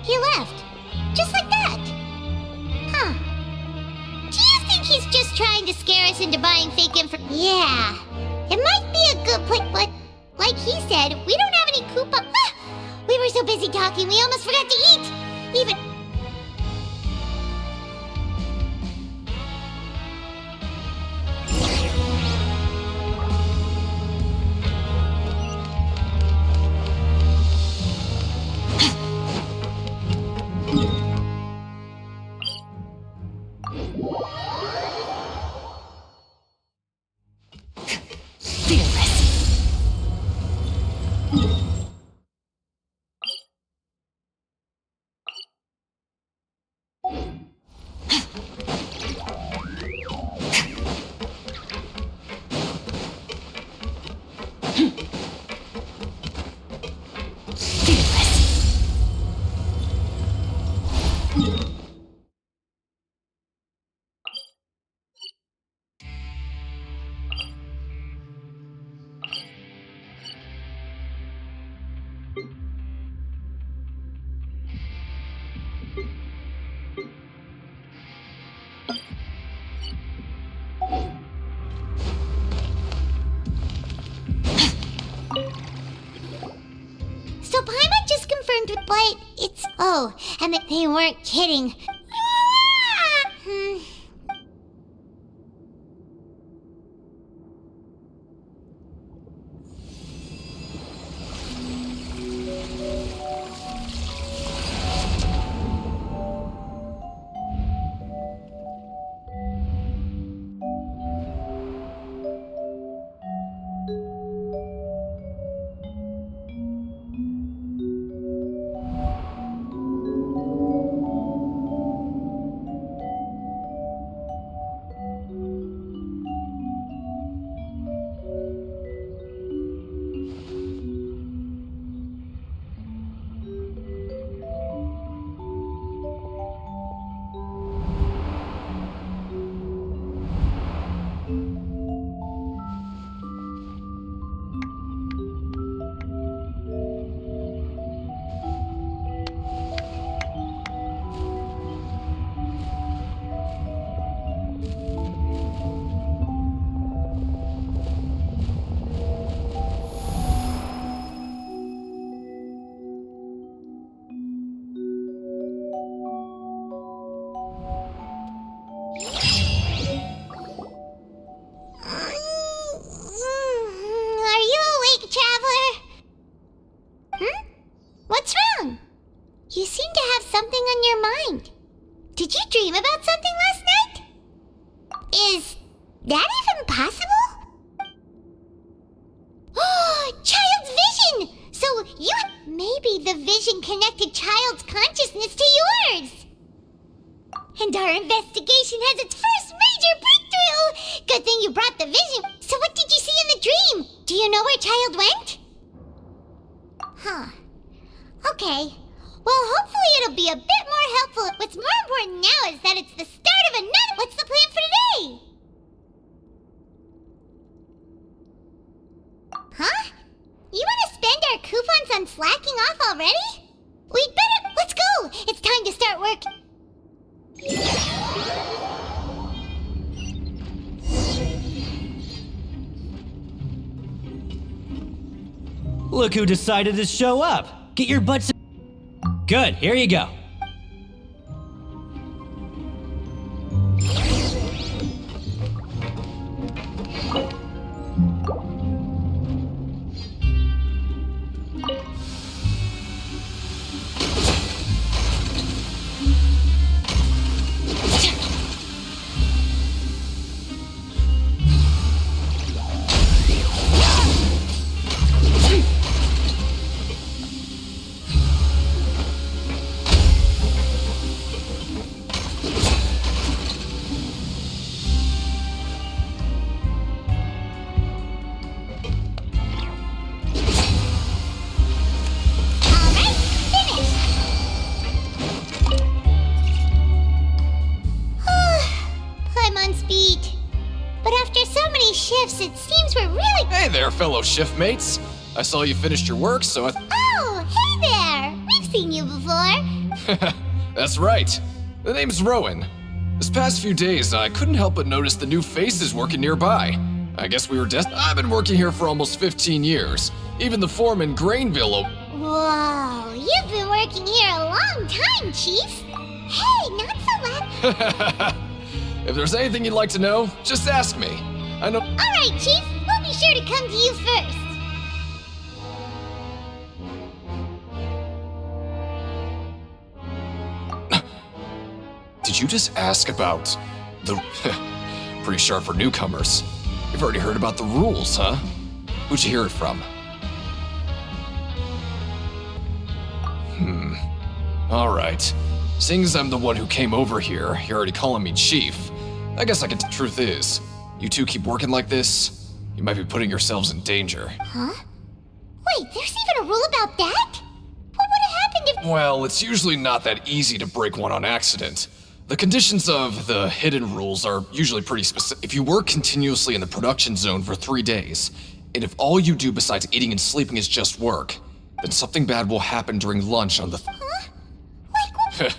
He left. Just like that. Huh. Do you think he's just trying to scare us into buying fake info? Yeah. It might be a good point, but like he said, we don't have any coupon. We were so busy talking, we almost forgot to eat. Even... So Paimon just confirmed with Blight, it's... Oh, and that they weren't kidding. You seem to have something on your mind. Did you dream about something last night? Is that even possible? Oh, Child's vision! So you... Maybe the vision connected Child's consciousness to yours. And our investigation has its first major breakthrough! Good thing you brought the vision. So what did you see in the dream? Do you know where Child went? Huh. Okay. Well, hopefully it'll be a bit more helpful. What's more important now is that it's the start of another... What's the plan for today? Huh? You want to spend our coupons on slacking off already? We'd better... Let's go! It's time to start work. Look who decided to show up. Get your butts... Good, here you go. shifts, it seems we're really... Hey there, fellow shiftmates. I saw you finished your work, so Oh, hey there! We've seen you before. That's right. The name's Rowan. This past few days, I couldn't help but notice the new faces working nearby. I guess we were I've been working here for almost 15 years. Even the foreman, Grainville... Whoa, you've been working here a long time, Chief. Hey, not so loud. If there's anything you'd like to know, just ask me. I know... All right, Chief. We'll be sure to come to you first. Did you just ask about the... Pretty sharp for newcomers. You've already heard about the rules, huh? Who'd you hear it from? Alright. Seeing as I'm the one who came over here, you're already calling me Chief. I guess I could... Truth is, you two keep working like this, you might be putting yourselves in danger. Huh? Wait, there's even a rule about that? What would have happened if... Well, it's usually not that easy to break one on accident. The conditions of the hidden rules are usually pretty specific. If you work continuously in the production zone for 3 days, and if all you do besides eating and sleeping is just work, then something bad will happen during lunch on the... Huh? Like what?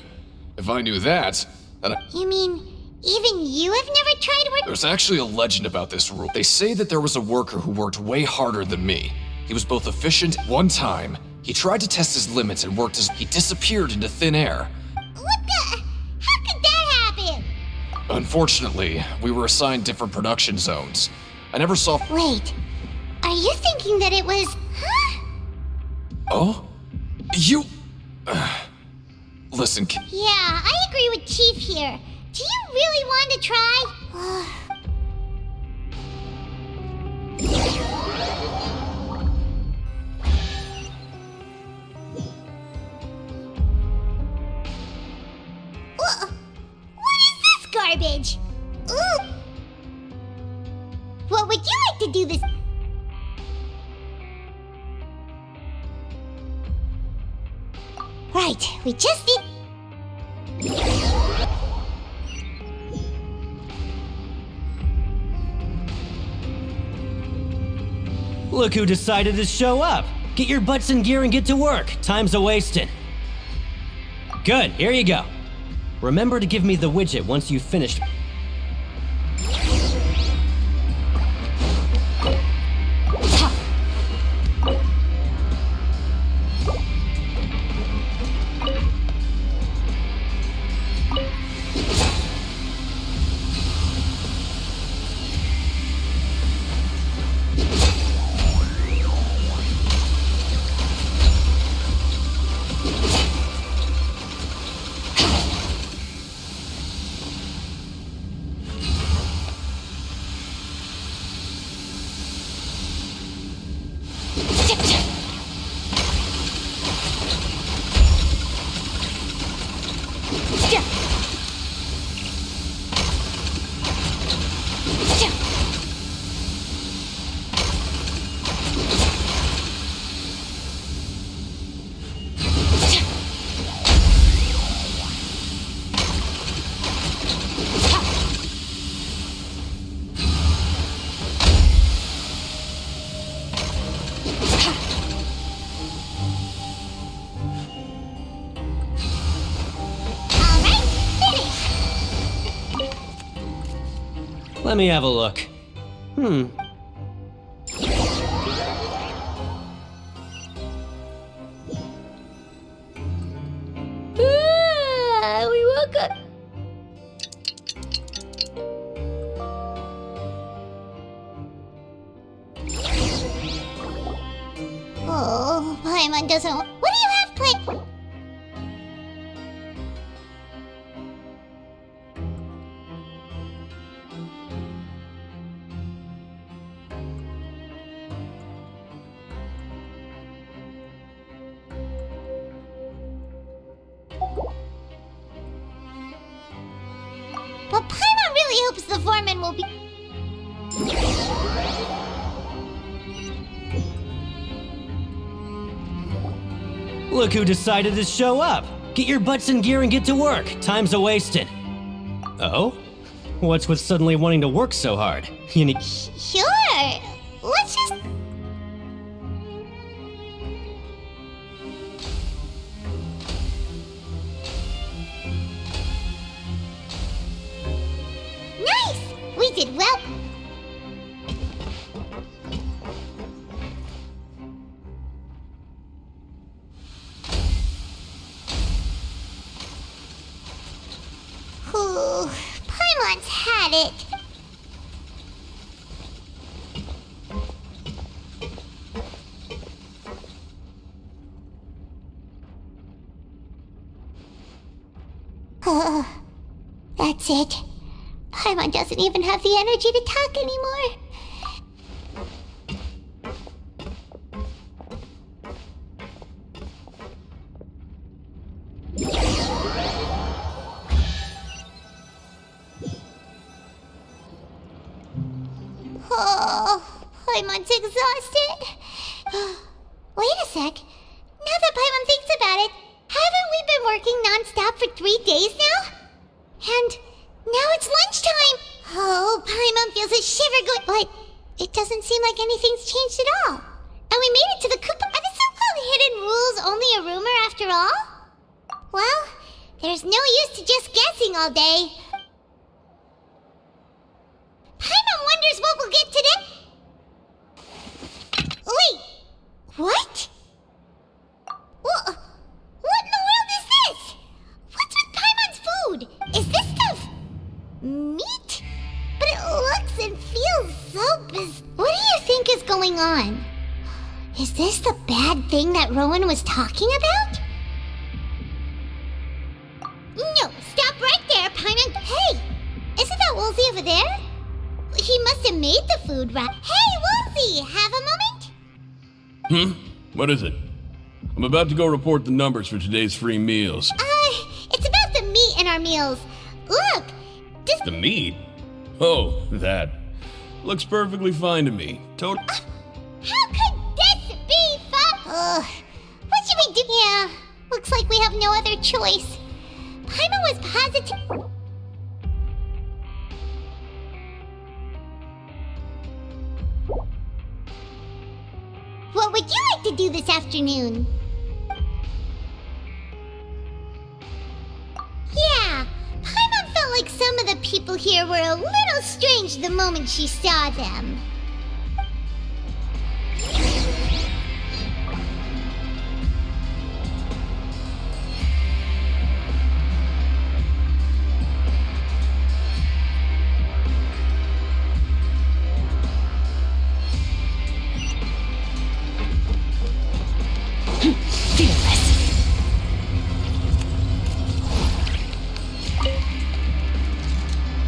If I knew that, then You mean, even you have never tried work... There's actually a legend about this rule. They say that there was a worker who worked way harder than me. He was both efficient... One time, he tried to test his limits and worked as... He disappeared into thin air. What the... How could that happen? Unfortunately, we were assigned different production zones. I never saw... Wait, are you thinking that it was... Huh? Oh? You... Listen, Yeah, I agree with Chief here. Do you really want to try? What is this garbage? Ooh. What would you like to do this? Right, we just need... Look who decided to show up. Get your butts in gear and get to work. Time's a-wasting. Good, here you go. Remember to give me the widget once you've finished. Let me have a look. We woke up. Oh, Paimon doesn't... What do you have planned? But Paimon really hopes the foreman will be... Look who decided to show up. Get your butts in gear and get to work. Time's a-wasting. Oh? What's with suddenly wanting to work so hard? You need. Sure. Let's just... Nice! We did well. Ooh, Paimon's had it. That's it. Paimon doesn't even have the energy to talk anymore. Oh, Paimon's exhausted. Wait a sec. Now that Paimon thinks about it, haven't we been working non-stop for 3 days now? And now it's lunchtime. Oh, Paimon feels a shiver going, but it doesn't seem like anything's changed at all. And we made it to the coupon. Are the so-called hidden rules only a rumor after all? Well, there's no use to just guessing all day. Paimon wonders what we'll get today. Wait, what? What in the world is this? What's with Paimon's food? Is this stuff meat? But it looks and feels so What do you think is going on? Is this the bad thing that Rowan was talking about? No, stop right there, Paimon. Hey, isn't that Woolsey over there? He must have made the food right. Hey, Woolsey, have a moment? What is it? I'm about to go report the numbers for today's free meals. It's about the meat in our meals. Look, this... The meat? Oh, that. Looks perfectly fine to me. How could this be fun? What should we do? Yeah, looks like we have no other choice. Paimon was positive... What would you like to do this afternoon? Yeah, Paimon felt like some of the people here were a little strange the moment she saw them.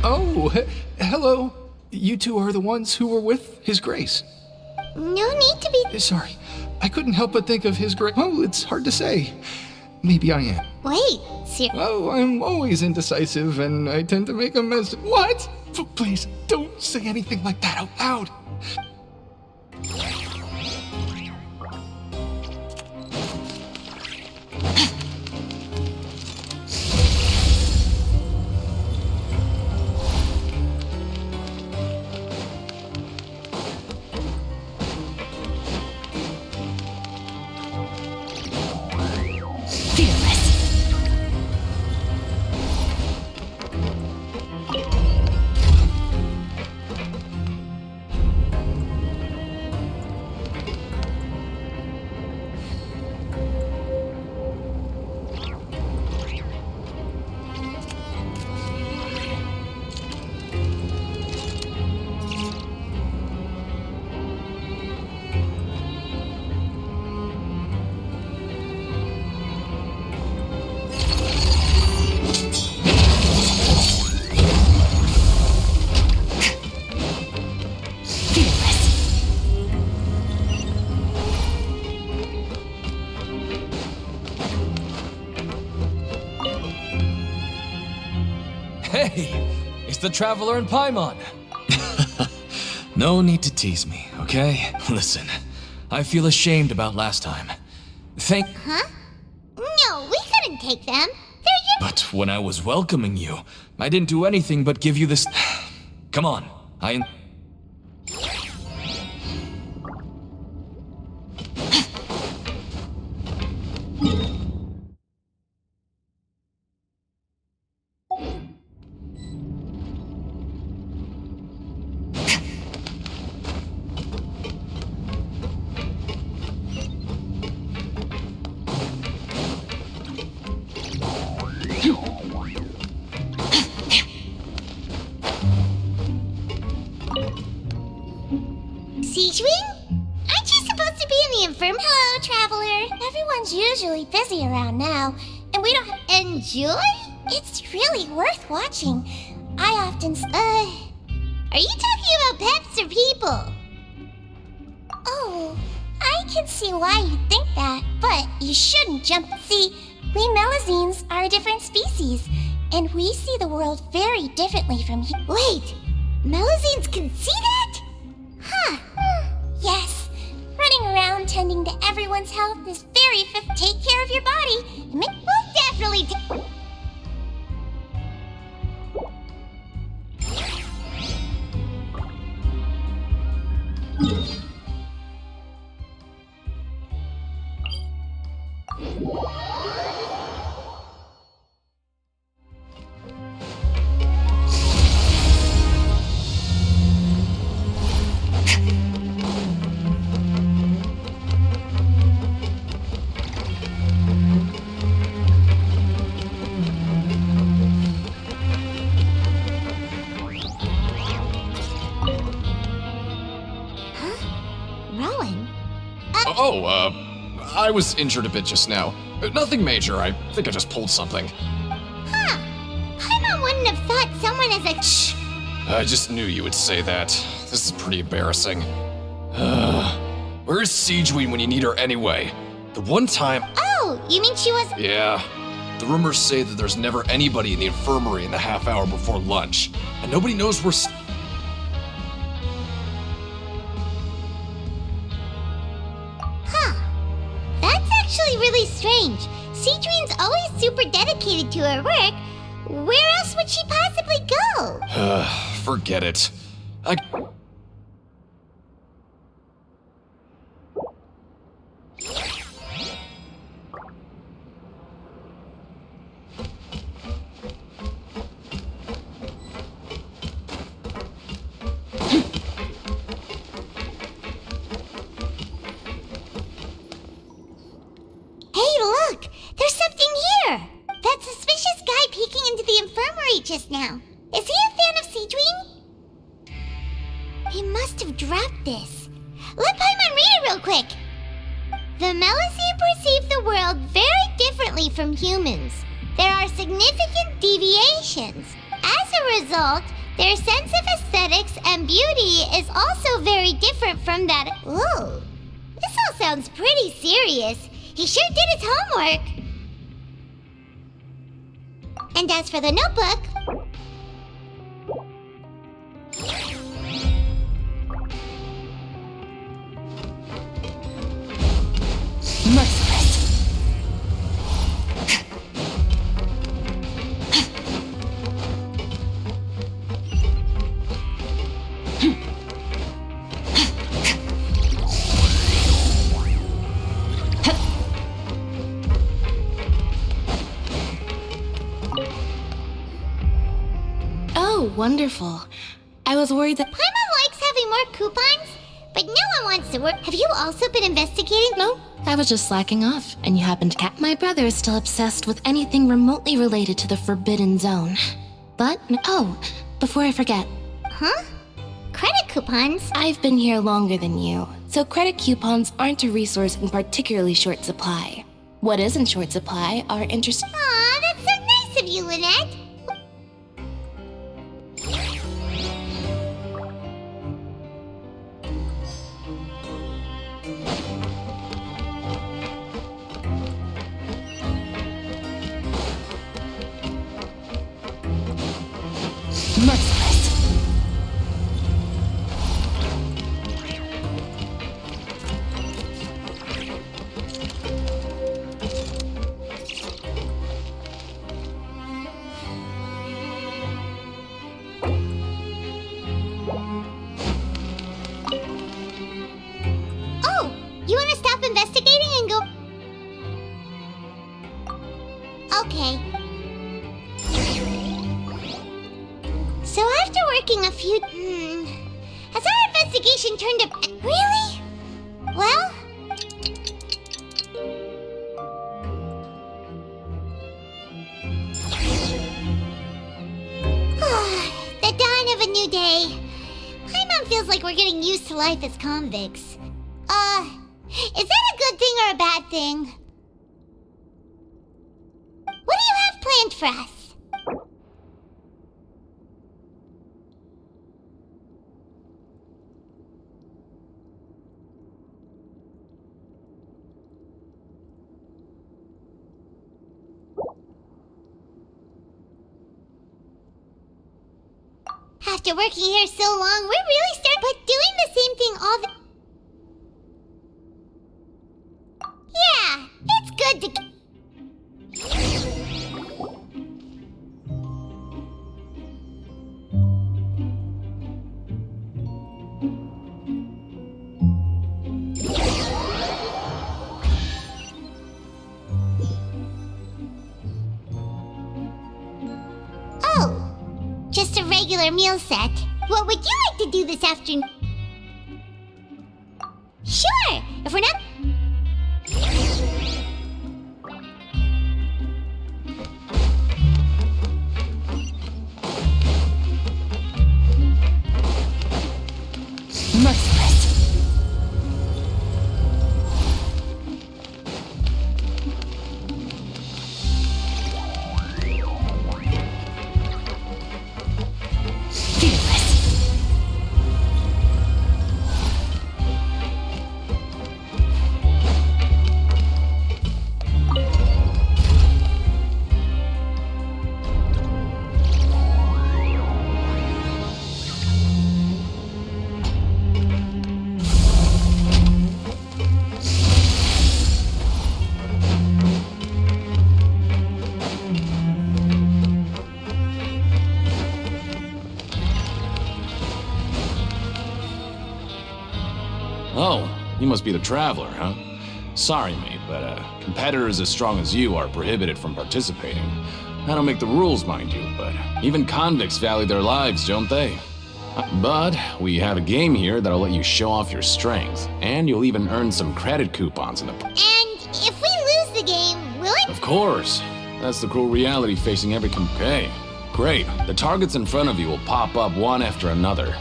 Oh, hello. You two are the ones who were with His Grace. No need to be... Sorry, I couldn't help but think of His Grace. Oh, it's hard to say. Maybe I am. Wait, Oh, I'm always indecisive and I tend to make a mess. What? Please, don't say anything like that out loud. Hey, it's the Traveler and Paimon. No need to tease me, okay? Listen, I feel ashamed about last time. Huh? No, we couldn't take them. They're your... But when I was welcoming you, I didn't do anything but give you this. Come on. Siegewing? Aren't you supposed to be in the infirmary? Hello, traveler. Everyone's usually busy around now, and we don't enjoy? It's really worth watching. I often are you talking about pets or people? Oh, I can see why you think that, but you shouldn't jump. See, we Melazines are a different species, and we see the world very differently from you. Wait, Melazines can see that? Huh. Yes. Running around tending to everyone's health is very take care of your body. We'll definitely I was injured a bit just now. Nothing major, I think I just pulled something. Huh. Paimon wouldn't have thought someone as a shh. I just knew you would say that. This is pretty embarrassing. Where is Siegeween when you need her anyway? The one time... Oh, you mean she was... Yeah. The rumors say that there's never anybody in the infirmary in the half hour before lunch, and nobody knows where... That's actually really strange. Siegeween's always super dedicated to her work. Where else would she possibly go? Forget it. Hey, look! There's something here! That suspicious guy peeking into the infirmary just now. Is he a fan of Siegeween? He must have dropped this. Let Paimon read it real quick! The Melazine perceive the world very differently from humans. There are significant deviations. As a result, their sense of aesthetics and beauty is also very different from that. Whoa, this all sounds pretty serious. He sure did his homework. And as for the notebook... Merciless. Oh, wonderful. I was worried that... Paimon likes having more coupons, but no one wants to work. Have you also been investigating? No, I was just slacking off, and you happened to catch... My brother is still obsessed with anything remotely related to the Forbidden Zone. But, oh, before I forget... Huh? Credit coupons? I've been here longer than you, so credit coupons aren't a resource in particularly short supply. What is in short supply are interest... Aw, that's so nice of you, Lynette. Merciless. So after working a few... Has our investigation turned up... Really? Well... The dawn of a new day. Paimon feels like we're getting used to life as convicts. Is that a good thing or a bad thing? What do you have planned for us? After working here so long, we're really but doing the same thing all the... Yeah, it's good to... Oh, just a regular meal set. What would you like to do this afternoon? Sure, if we're not... Merciless. Fearless. Oh, you must be the Traveler, huh? Sorry, mate, but competitors as strong as you are prohibited from participating. I don't make the rules, mind you, but even convicts value their lives, don't they? But we have a game here that'll let you show off your strength, and you'll even earn some credit coupons in the... And if we lose the game, will it... Of course! That's the cruel reality facing every Okay, great. The targets in front of you will pop up one after another.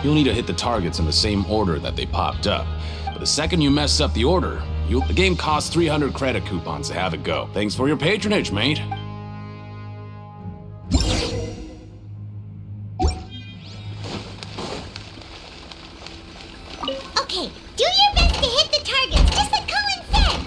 You'll need to hit the targets in the same order that they popped up. But the second you mess up the order, the game costs 300 credit coupons to have it go. Thanks for your patronage, mate. Okay, do your best to hit the targets, just like Colin said!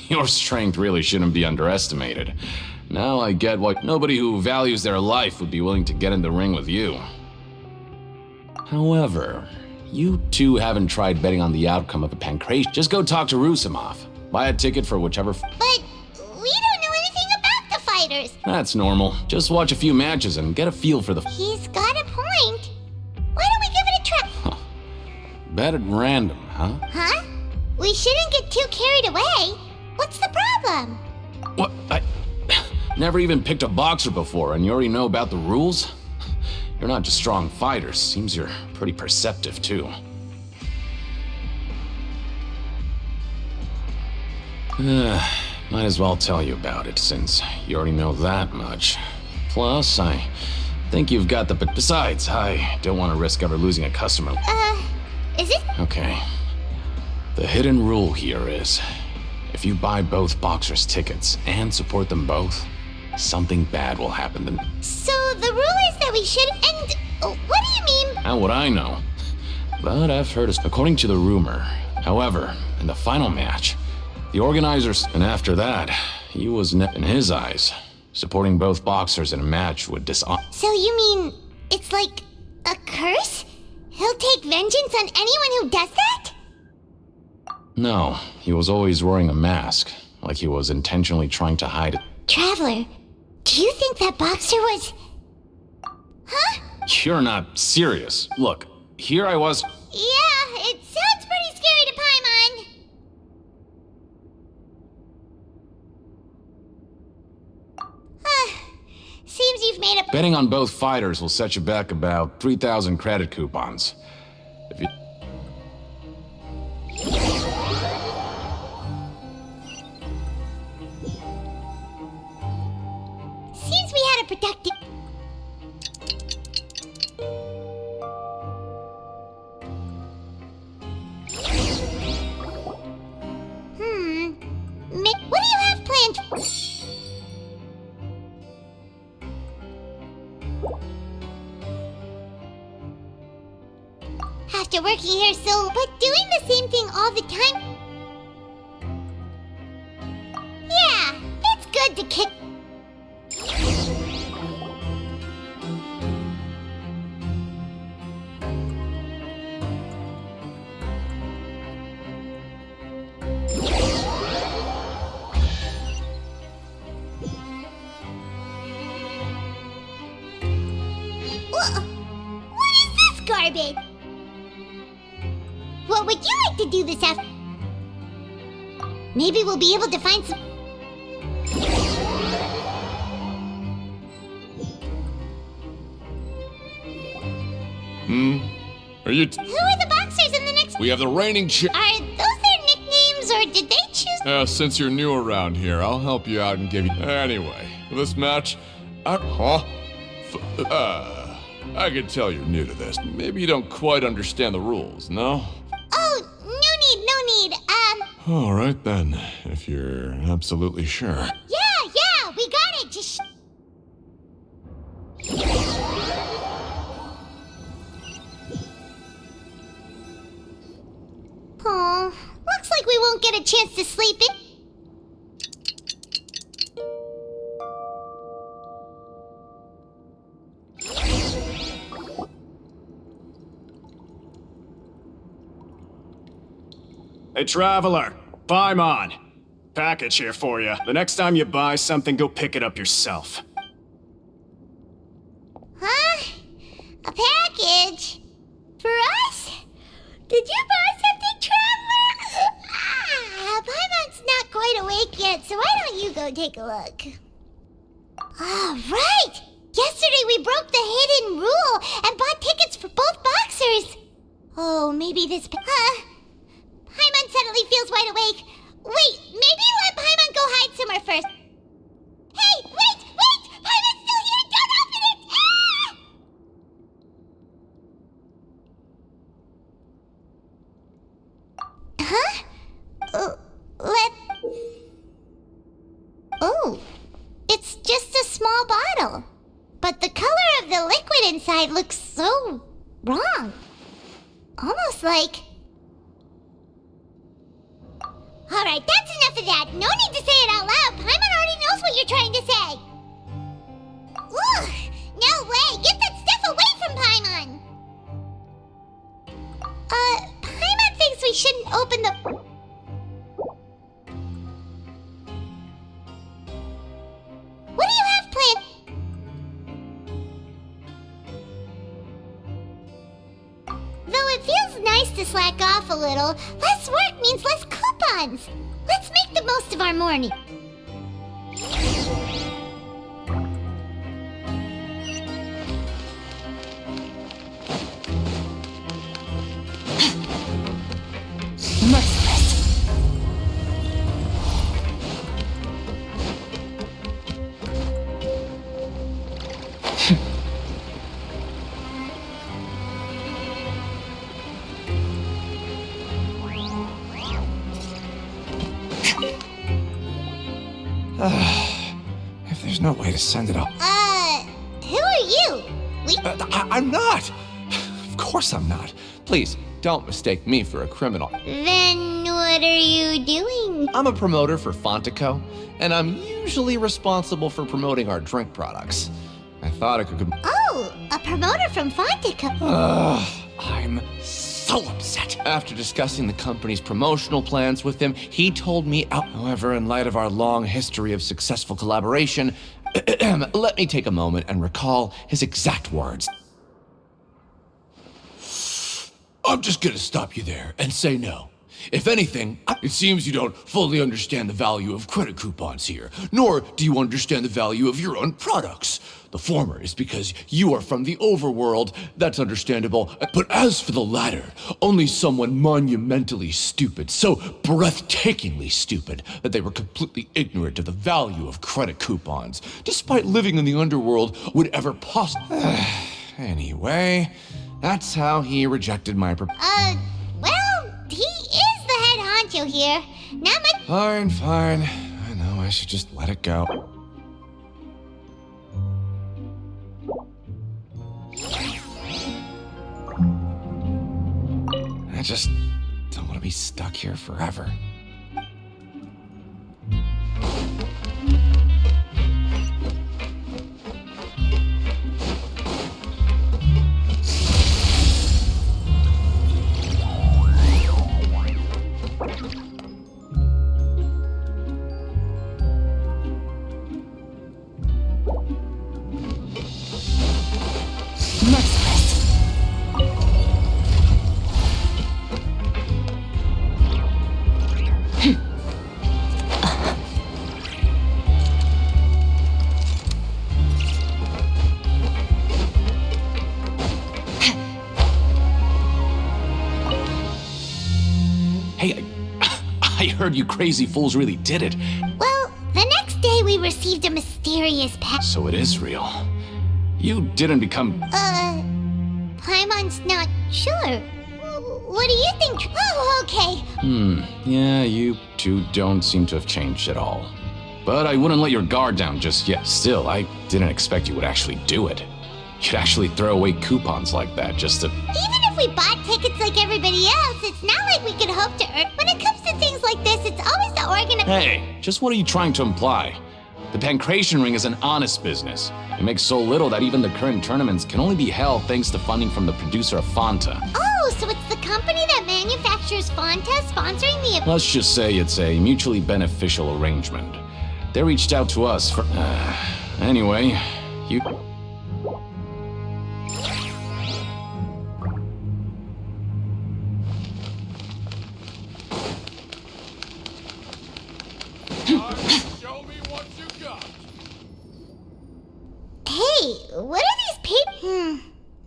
Your strength really shouldn't be underestimated. Now I get why nobody who values their life would be willing to get in the ring with you. However, you two haven't tried betting on the outcome of a pancreas. Just go talk to Rusimov. Buy a ticket for whichever... But we don't know anything about the fighters. That's normal. Just watch a few matches and get a feel for the... He's got a point. Why don't we give it a try? Bet at random, huh? Huh? We shouldn't get too carried away. What's the problem? What? I never even picked a boxer before, and you already know about the rules? You're not just strong fighters. Seems you're pretty perceptive, too. Might as well tell you about it, since you already know that much. Plus, I think you've got the... Besides, I don't want to risk ever losing a customer. Is it? Okay. The hidden rule here is... if you buy both boxers' tickets and support them both, something bad will happen then. So the rule is that we should... And what do you mean? How would I know? But I've heard, according to the rumor. However, in the final match, the organizers, and after that, he was in his eyes. Supporting both boxers in a match would dishonor. So you mean it's like a curse? He'll take vengeance on anyone who does that? No, he was always wearing a mask, like he was intentionally trying to hide it. Traveler, do you think that boxer was... Huh? You're not serious. Look, here I was. Yeah, it sounds pretty scary to Paimon. Seems you've made a... Betting on both fighters will set you back about 3,000 credit coupons. If you... Seems we had a productive... What do you have planned? After working here but doing the same thing all the time? Yeah, it's good to kick... What is this garbage? What would you like to do this after? Maybe we'll be able to find some... Are you... Who are the boxers in the next... We have the reigning Are those their nicknames, or did they choose... Since you're new around here, I'll help you out and give you... Anyway, this match... I can tell you're new to this. Maybe you don't quite understand the rules, no? Oh, no need. All right then, if you're absolutely sure. Yeah, we got it, just... Oh, looks like we won't get a chance to sleep in. Hey, Traveler, Paimon. Package here for you. The next time you buy something, go pick it up yourself. Huh? A package? For us? Did you buy something, Traveler? Paimon's not quite awake yet, so why don't you go take a look? Right! Yesterday we broke the hidden rule and bought tickets for both boxers. Oh, maybe this... Paimon suddenly feels wide awake. Wait, maybe let Paimon go hide somewhere first. Hey, wait! Paimon's still here! Don't open it! Huh? Oh, it's just a small bottle. But the color of the liquid inside looks so wrong. Almost like... Alright, that's enough of that. No need to say it out loud. Paimon already knows what you're trying to say. Ugh! No way! Get that stuff away from Paimon! Paimon thinks we shouldn't open the... What do you have planned? Though it feels nice to slack off a little, less work means less coupons. Let's make the most of our morning. Merciless. If there's no way to send it up. Who are you? I'm not! Of course I'm not. Please, don't mistake me for a criminal. Then what are you doing? I'm a promoter for Fontico, and I'm usually responsible for promoting our drink products. I thought I could... Oh, a promoter from Fontica. I'm so upset. After discussing the company's promotional plans with him, he told me out. However, in light of our long history of successful collaboration, let me take a moment and recall his exact words. I'm just gonna stop you there and say no. If anything, it seems you don't fully understand the value of credit coupons here, nor do you understand the value of your own products. The former is because you are from the overworld, that's understandable, but as for the latter, only someone monumentally stupid, so breathtakingly stupid, that they were completely ignorant of the value of credit coupons, despite living in the underworld, would ever Anyway, that's how he rejected my Well, he is the head honcho here. Not much. Fine. I know, I should just let it go. I just don't want to be stuck here forever. Hey, I heard you crazy fools really did it. Well, the next day we received a mysterious So it is real. You didn't become... Paimon's not sure. What do you think? Oh, okay. Yeah, you two don't seem to have changed at all. But I wouldn't let your guard down just yet. Still, I didn't expect you would actually do it. You'd actually throw away coupons like that just to... Even if we bought tickets like everybody else, it's not like we could hope to earn. When it comes to things like this, it's always the Hey, just what are you trying to imply? The Pancration Ring is an honest business. It makes so little that even the current tournaments can only be held thanks to funding from the producer of Fanta. Oh, so it's the company that manufactures Fanta sponsoring the... Let's just say it's a mutually beneficial arrangement. They reached out to us for... anyway, you... Show me what you got. Hey, what are these papers?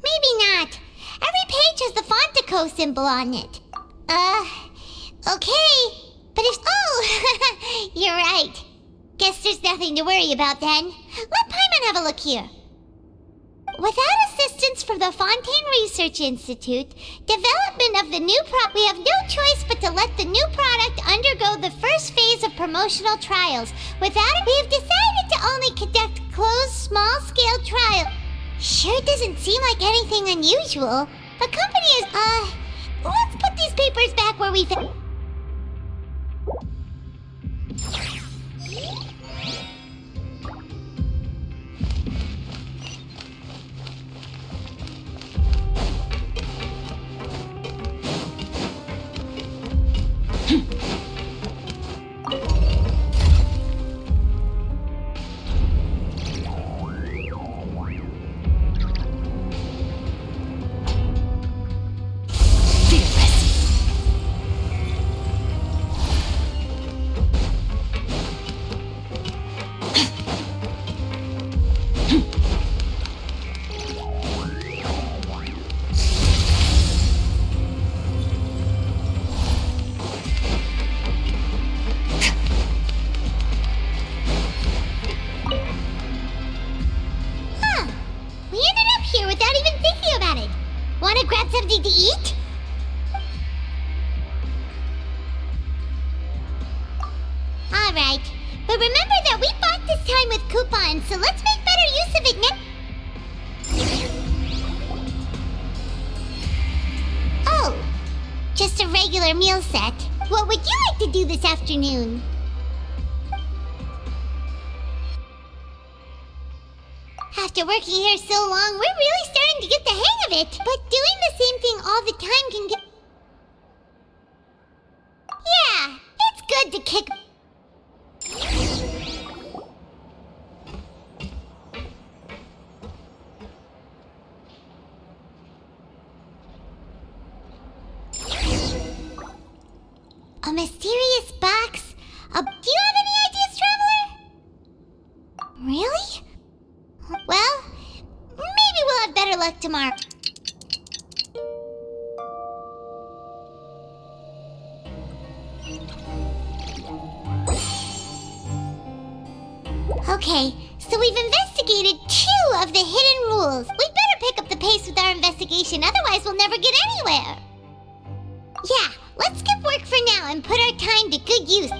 Maybe not. Every page has the Fontico symbol on it. Okay. But if... Oh, you're right. Guess there's nothing to worry about then. Let Paimon have a look here. Without assistance from the Fontaine Research Institute, development of the new product, we have no choice but to let the new product undergo the first phase of promotional trials. Without it, we have decided to only conduct closed, small-scale trials. Sure doesn't seem like anything unusual. The company is, let's put these papers back where we found. We ended up here without even thinking about it. Wanna grab something to eat? Alright, but remember that we bought this time with coupons, so let's make better use of it now. regular meal set. What would you like to do this afternoon? After working here so long, we're really starting to get the hang of it. But doing the same thing all the time can get... Yeah, it's good to kick... A mysterious box? Do you have any ideas, Traveler? Really? Well, maybe we'll have better luck tomorrow. Okay, so we've investigated 2 of the hidden rules. We'd better pick up the pace with our investigation, otherwise we'll never get anywhere. Yeah, let's skip work for now and put our time to good use.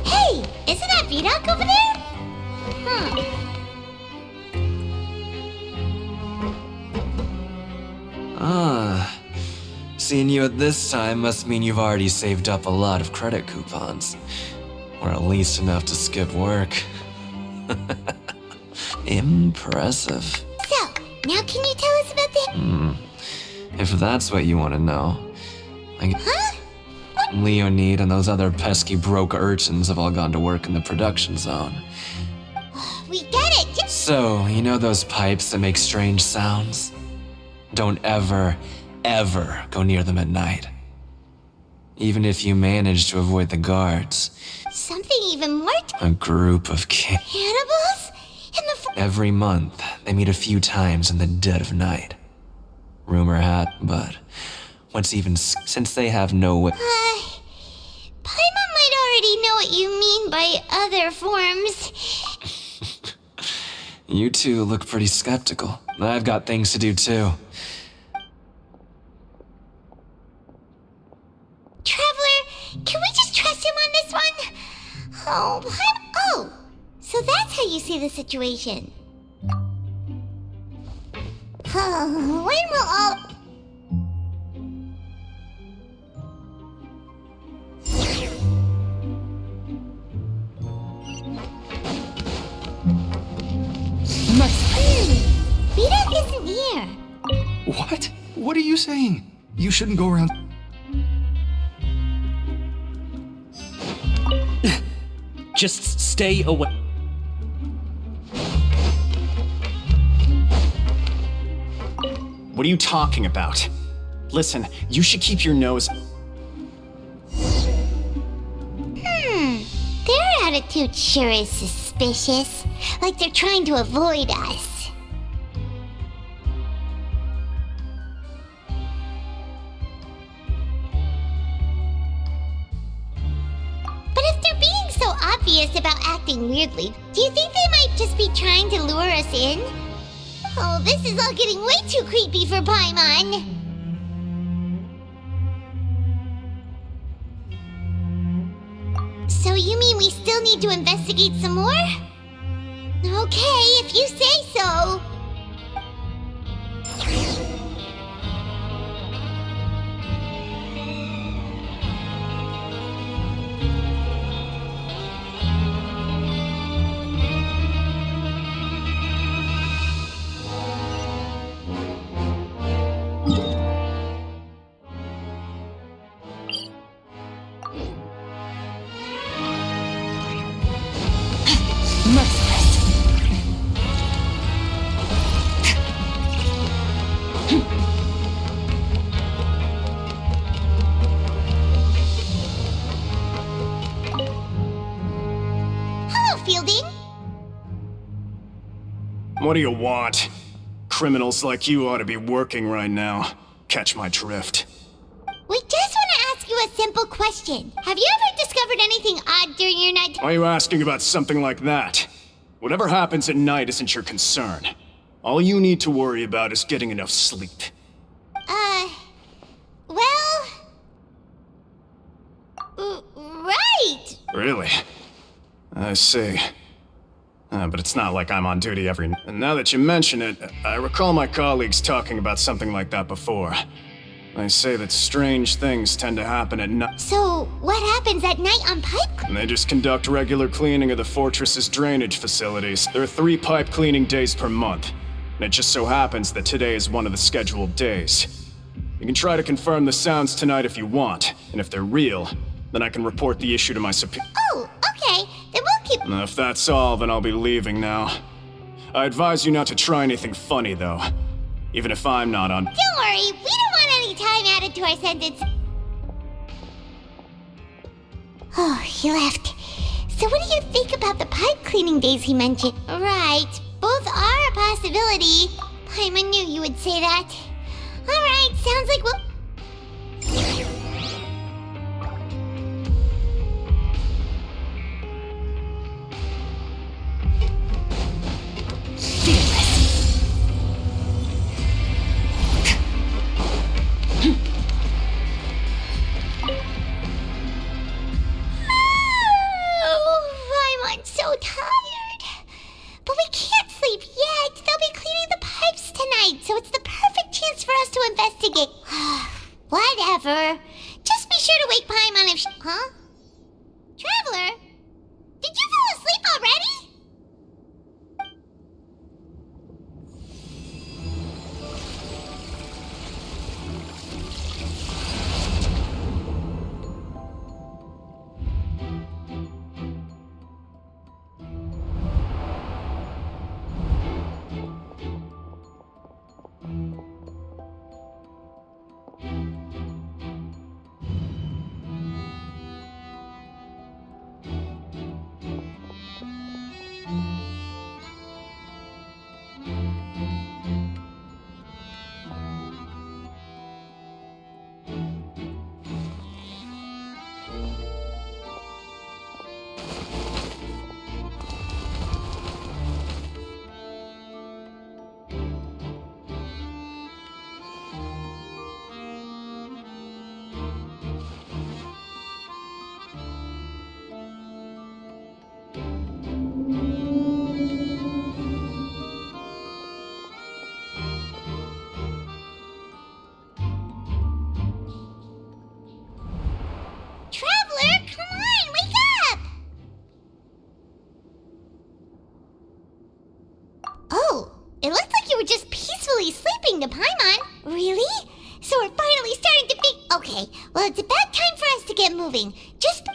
Hey, isn't that Vidoc over there? Ah. Seeing you at this time must mean you've already saved up a lot of credit coupons. Or at least enough to skip work. Impressive. So, now can you tell us about the... If that's what you want to know. Huh? Leonid and those other pesky broke urchins have all gone to work in the production zone. We get it! So, you know those pipes that make strange sounds? Don't ever, ever go near them at night. Even if you manage to avoid the guards. Something even more... A group of Cannibals? In the... Every month, they meet a few times in the dead of night. Rumor had, but what's even since they have no way... Paimon might already know what you mean by other forms. You two look pretty skeptical. I've got things to do too. Traveler, can we just trust him on this one? Oh, oh, so that's how you see the situation. When will all... Vidoc isn't here. What? What are you saying? You shouldn't go around... Just stay away. What are you talking about? Listen, you should keep your nose... Their attitude sure is suspicious. Like they're trying to avoid us. But if they're being so obvious about acting weirdly, do you think they might just be trying to lure us in? Oh, this is all getting way too creepy for Paimon. So you mean we still need to investigate some more? Okay, if you say so. Hello, Fielding. What do you want? Criminals like you ought to be working right now. catch my drift. We just want to ask you a simple question. Have you ever discovered anything odd during your night? Why are you asking about something like that? Whatever happens at night isn't your concern. All you need to worry about is getting enough sleep. Well... right! Really? I see. But it's not like I'm on duty every... And now that you mention it, I recall my colleagues talking about something like that before. They say that strange things tend to happen at night. So, what happens at night on pipe? And they just conduct regular cleaning of the fortress's drainage facilities. There are 3 pipe cleaning days per month. And it just so happens that today is one of the scheduled days. You can try to confirm the sounds tonight if you want, and if they're real, then I can report the issue to my superior. Oh, okay. Then we'll keep... If that's all, then I'll be leaving now. I advise you not to try anything funny, though. Even if I'm not on... Don't worry, we don't want any time added to our sentence. Oh, he left. So what do you think about the pipe cleaning days he mentioned? Right, both are a possibility. Paimon knew you would say that. Alright, sounds like we'll... I'm so tired. But we can't sleep yet. They'll be cleaning the pipes tonight, so it's the perfect chance for us to investigate. Whatever. Just be sure to wake Paimon if she... Huh? Traveler? Did you fall asleep already? Traveler, come on, wake up! Oh, it looks like you were just peacefully sleeping to Paimon. Really? So we're finally starting to be... Okay, well, it's about time for us to get moving. Just...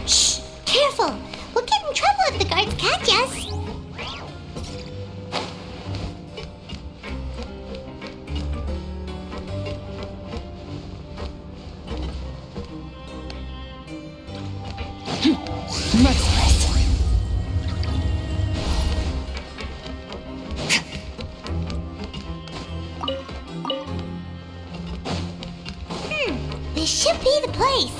Shh! Careful! We'll get in trouble if the guards catch us. This should be the place.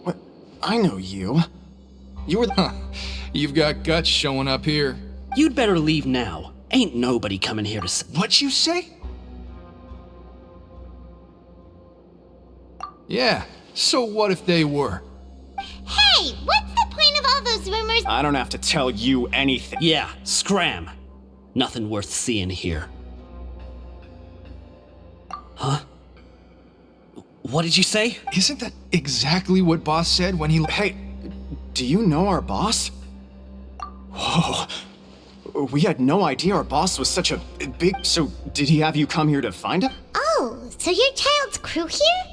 What? I know you. You were the... You've got guts showing up here. You'd better leave now. Ain't nobody coming here to s- What you say? Yeah, so what if they were? Hey, what's the point of all those rumors? I don't have to tell you anything. Yeah, scram. Nothing worth seeing here. Huh? What did you say? Isn't that exactly what boss said when he... Hey, do you know our boss? Whoa. We had no idea our boss was such a big... So, did he have you come here to find him? Oh, so your child's crew here?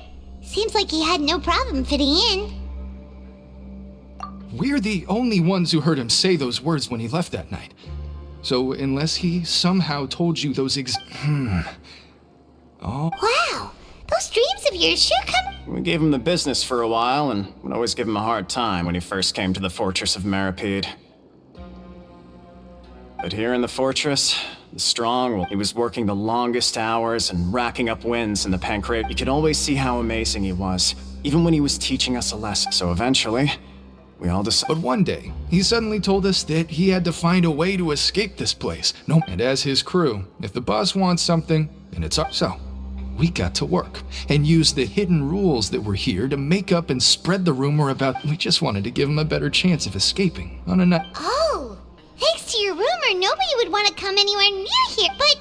Seems like he had no problem fitting in. We're the only ones who heard him say those words when he left that night. So unless he somehow told you those Oh. Wow, those dreams of yours sure come... We gave him the business for a while, and would always give him a hard time when he first came to the fortress of Maripede. But here in the fortress, the strong, he was working the longest hours and racking up wins in the Pancreas. You could always see how amazing he was, even when he was teaching us a lesson. So eventually, we all decided. But one day, he suddenly told us that he had to find a way to escape this place. No, and as his crew, if the boss wants something, then it's our... So, we got to work and used the hidden rules that were here to make up and spread the rumor about... We just wanted to give him a better chance of escaping on a night... Oh, thanks to your rumor, nobody would want to come anywhere near here, but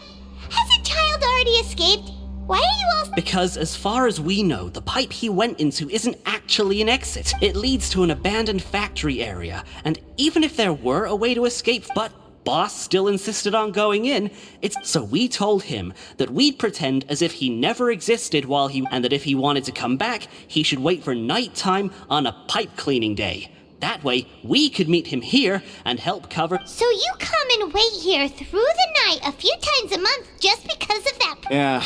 has a child already escaped? Why are you all... Because as far as we know, the pipe he went into isn't actually an exit. It leads to an abandoned factory area, and even if there were a way to escape, but boss still insisted on going in, so we told him that we'd pretend as if he never existed and that if he wanted to come back, he should wait for nighttime on a pipe cleaning day. That way, we could meet him here and help cover... So you come and wait here through the night a few times a month just because of that... Yeah,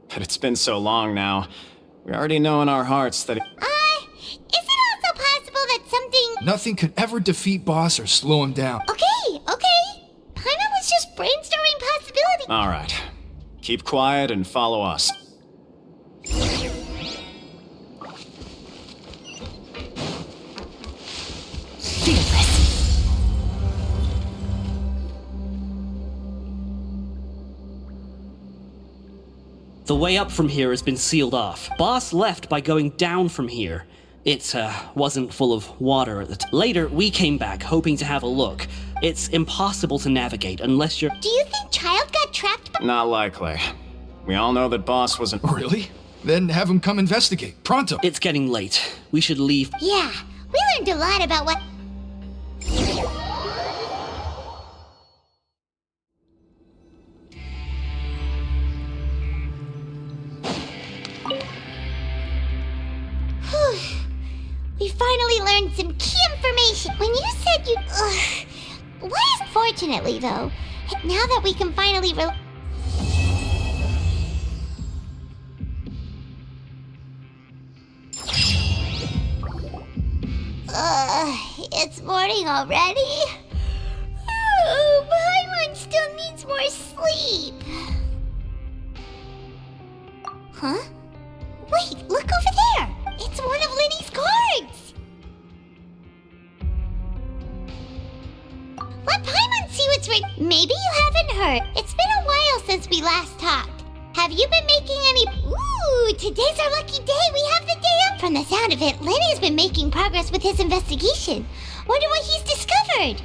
but it's been so long now. We already know in our hearts that... Is it also possible that something... Nothing could ever defeat boss or slow him down. Okay. Paimon was just brainstorming possibilities. All right. Keep quiet and follow us. The way up from here has been sealed off. Boss left by going down from here. It wasn't full of water at the time. Later, we came back hoping to have a look. It's impossible to navigate unless you're... Do you think Child got trapped? Not likely. We all know that boss wasn't... Really? Then have him come investigate. Pronto. It's getting late. We should leave. Yeah, we learned a lot about what... We finally learned some key information. When you said you... Why is... Fortunately, though, now that we can finally... It's morning already? Paimon still needs more sleep. Huh? Wait, look over there! It's one of Linny's cards! Let Paimon see what's written. Maybe you haven't heard. It's been a while since we last talked. Have you been making any... Ooh, today's our lucky day. We have the day up. From the sound of it, Lenny's been making progress with his investigation. Wonder what he's discovered.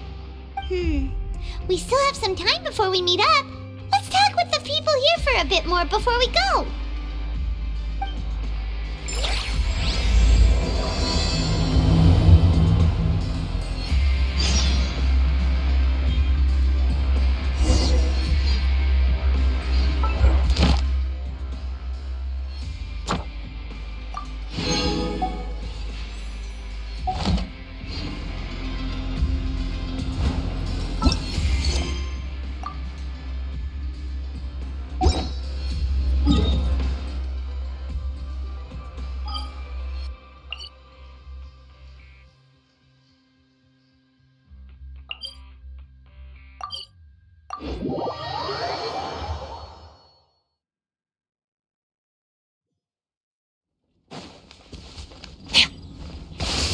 We still have some time before we meet up. Let's talk with the people here for a bit more before we go.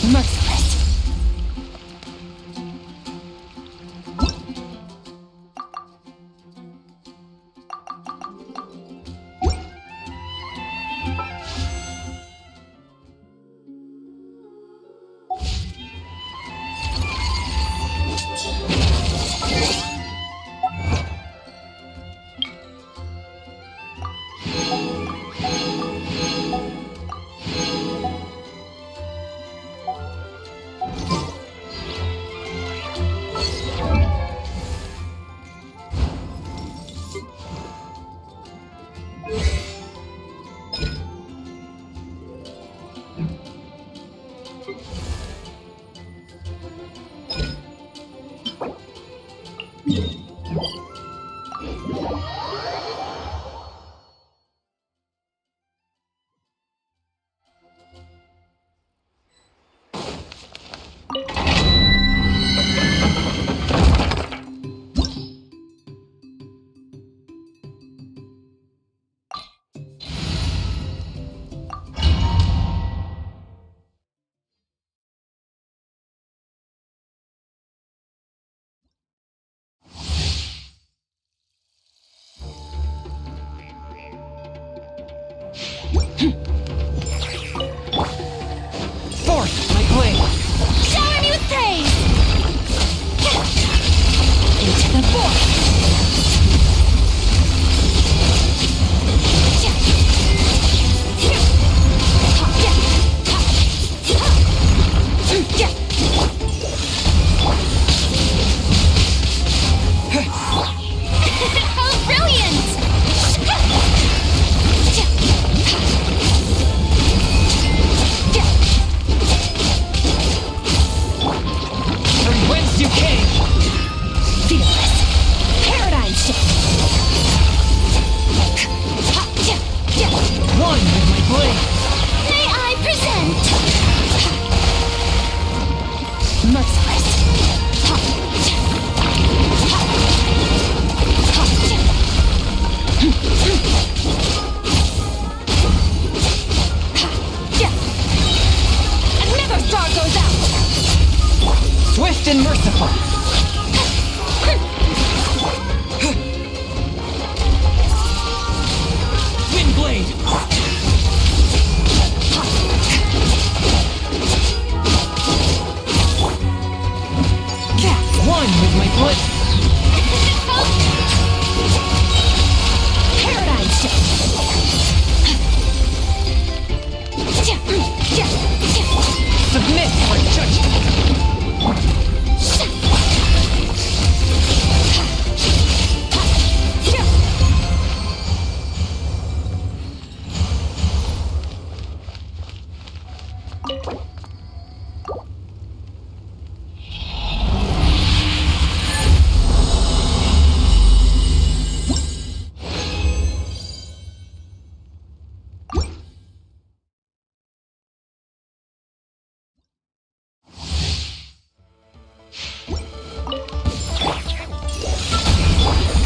Merciless. Force my blade! Shower me with praise! Into the void! Oh, brilliant! From whence you came! Fearless! Paradigm shift! One with my blade! May I present? Merciless! Another star goes out! Swift and merciful! Wind blade! One with my blade! Paradigm shift! Submit for judgment!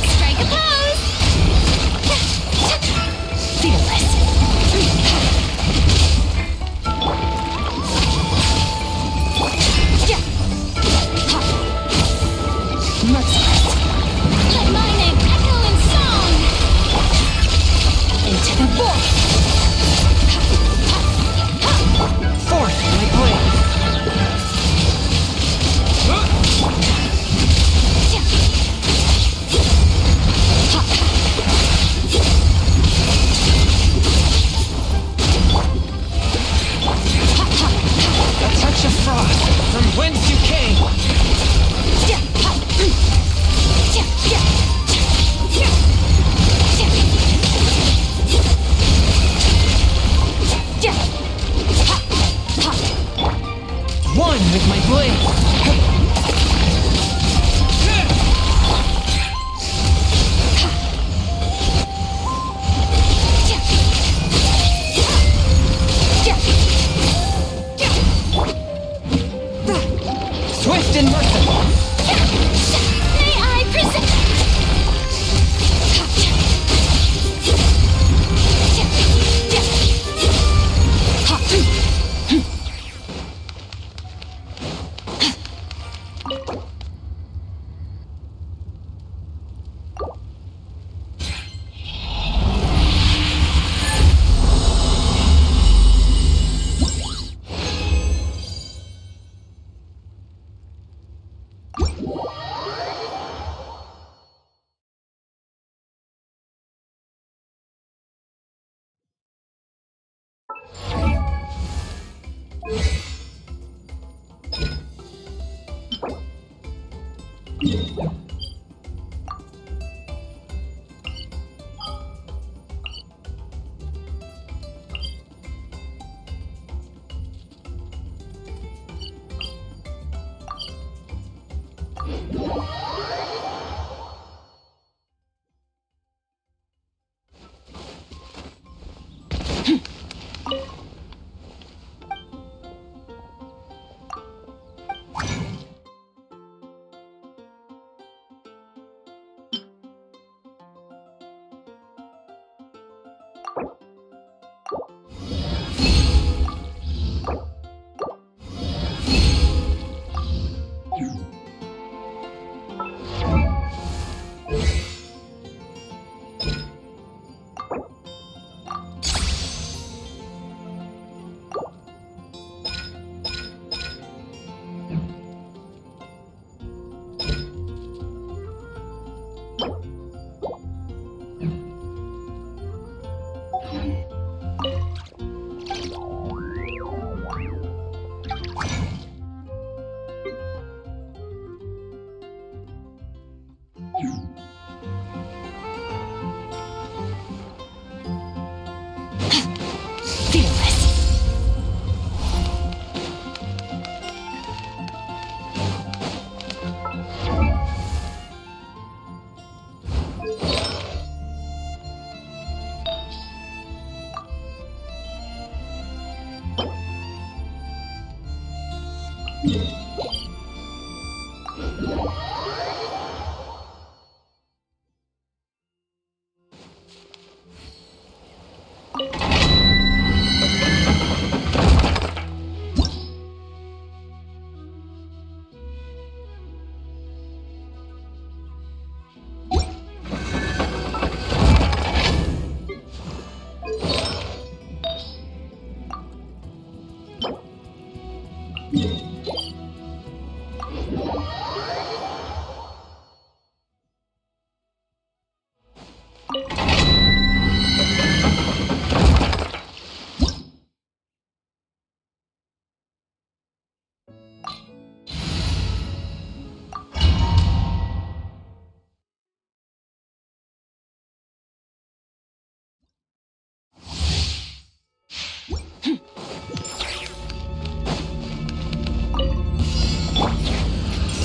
Strike a pose! Fearless! Merciless! Let my name echo in song! Into the void! Force my blade! A touch of frost from whence you came! One with my blade! Swift and merciful! May I present?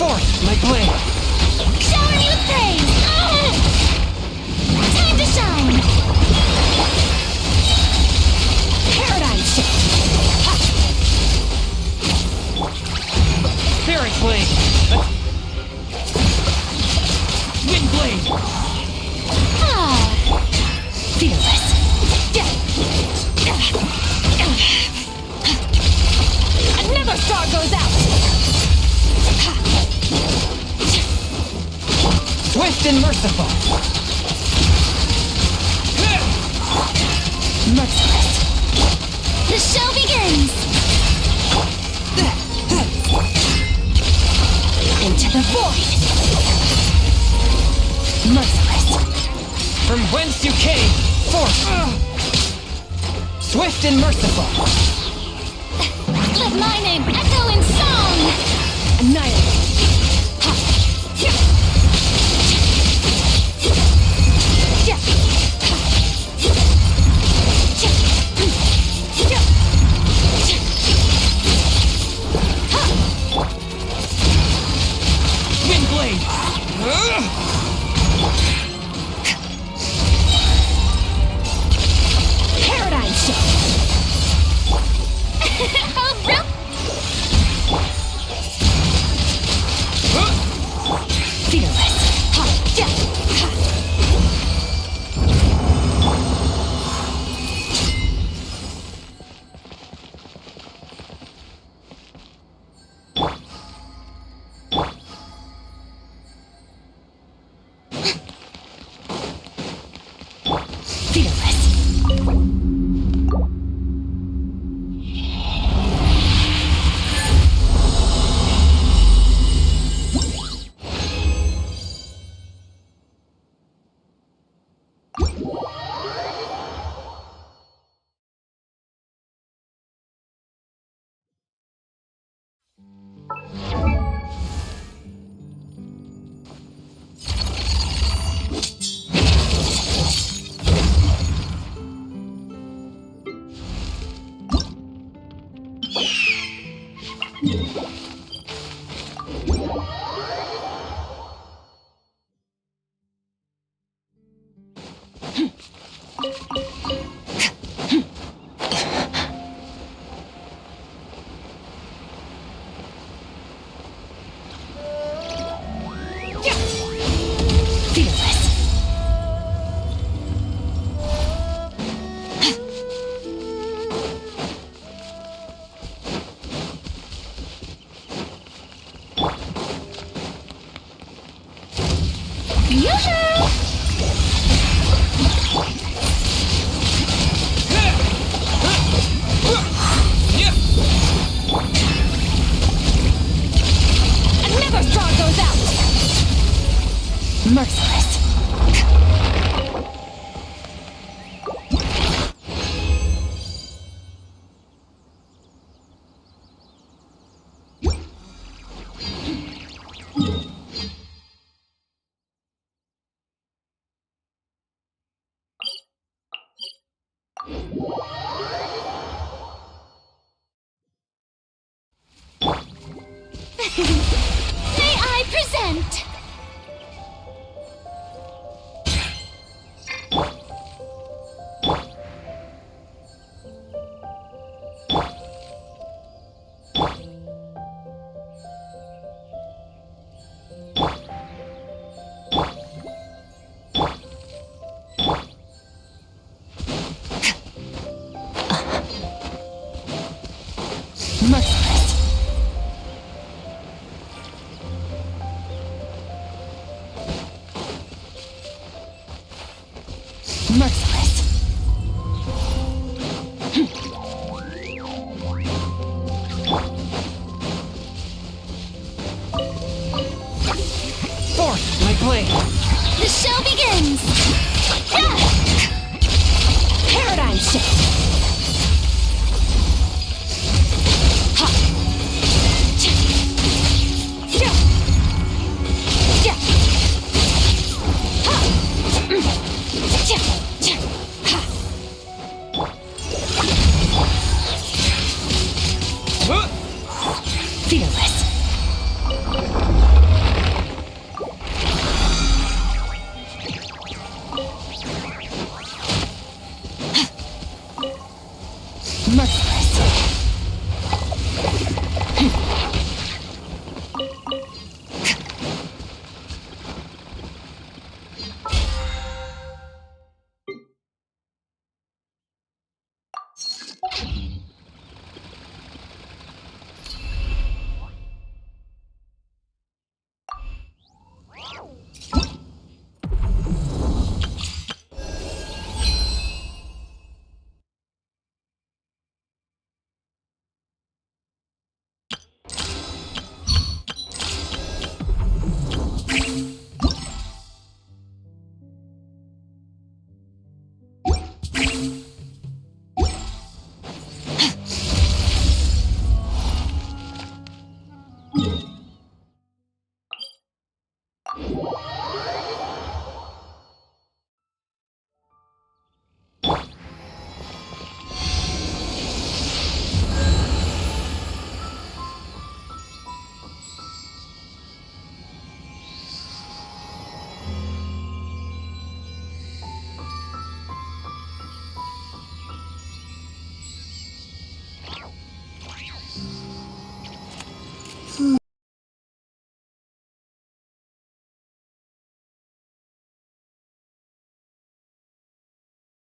Force my blade! Shower me with praise! Time to shine! Paradigm shift! Spirit blade! Wind blade! Fearless! Another star goes out! Swift and merciful! Merciless! The show begins! Into the void! Merciless! From whence you came, force! Swift and merciful! Let my name echo in song! Annihilate! Wind blade! Paradigm shift! Oh, bro! Fearless! Another star goes out! Merciless! May I present? Merciless. Merciless. Force my blade. The show begins! Paradigm shift. Fearless. Merciless.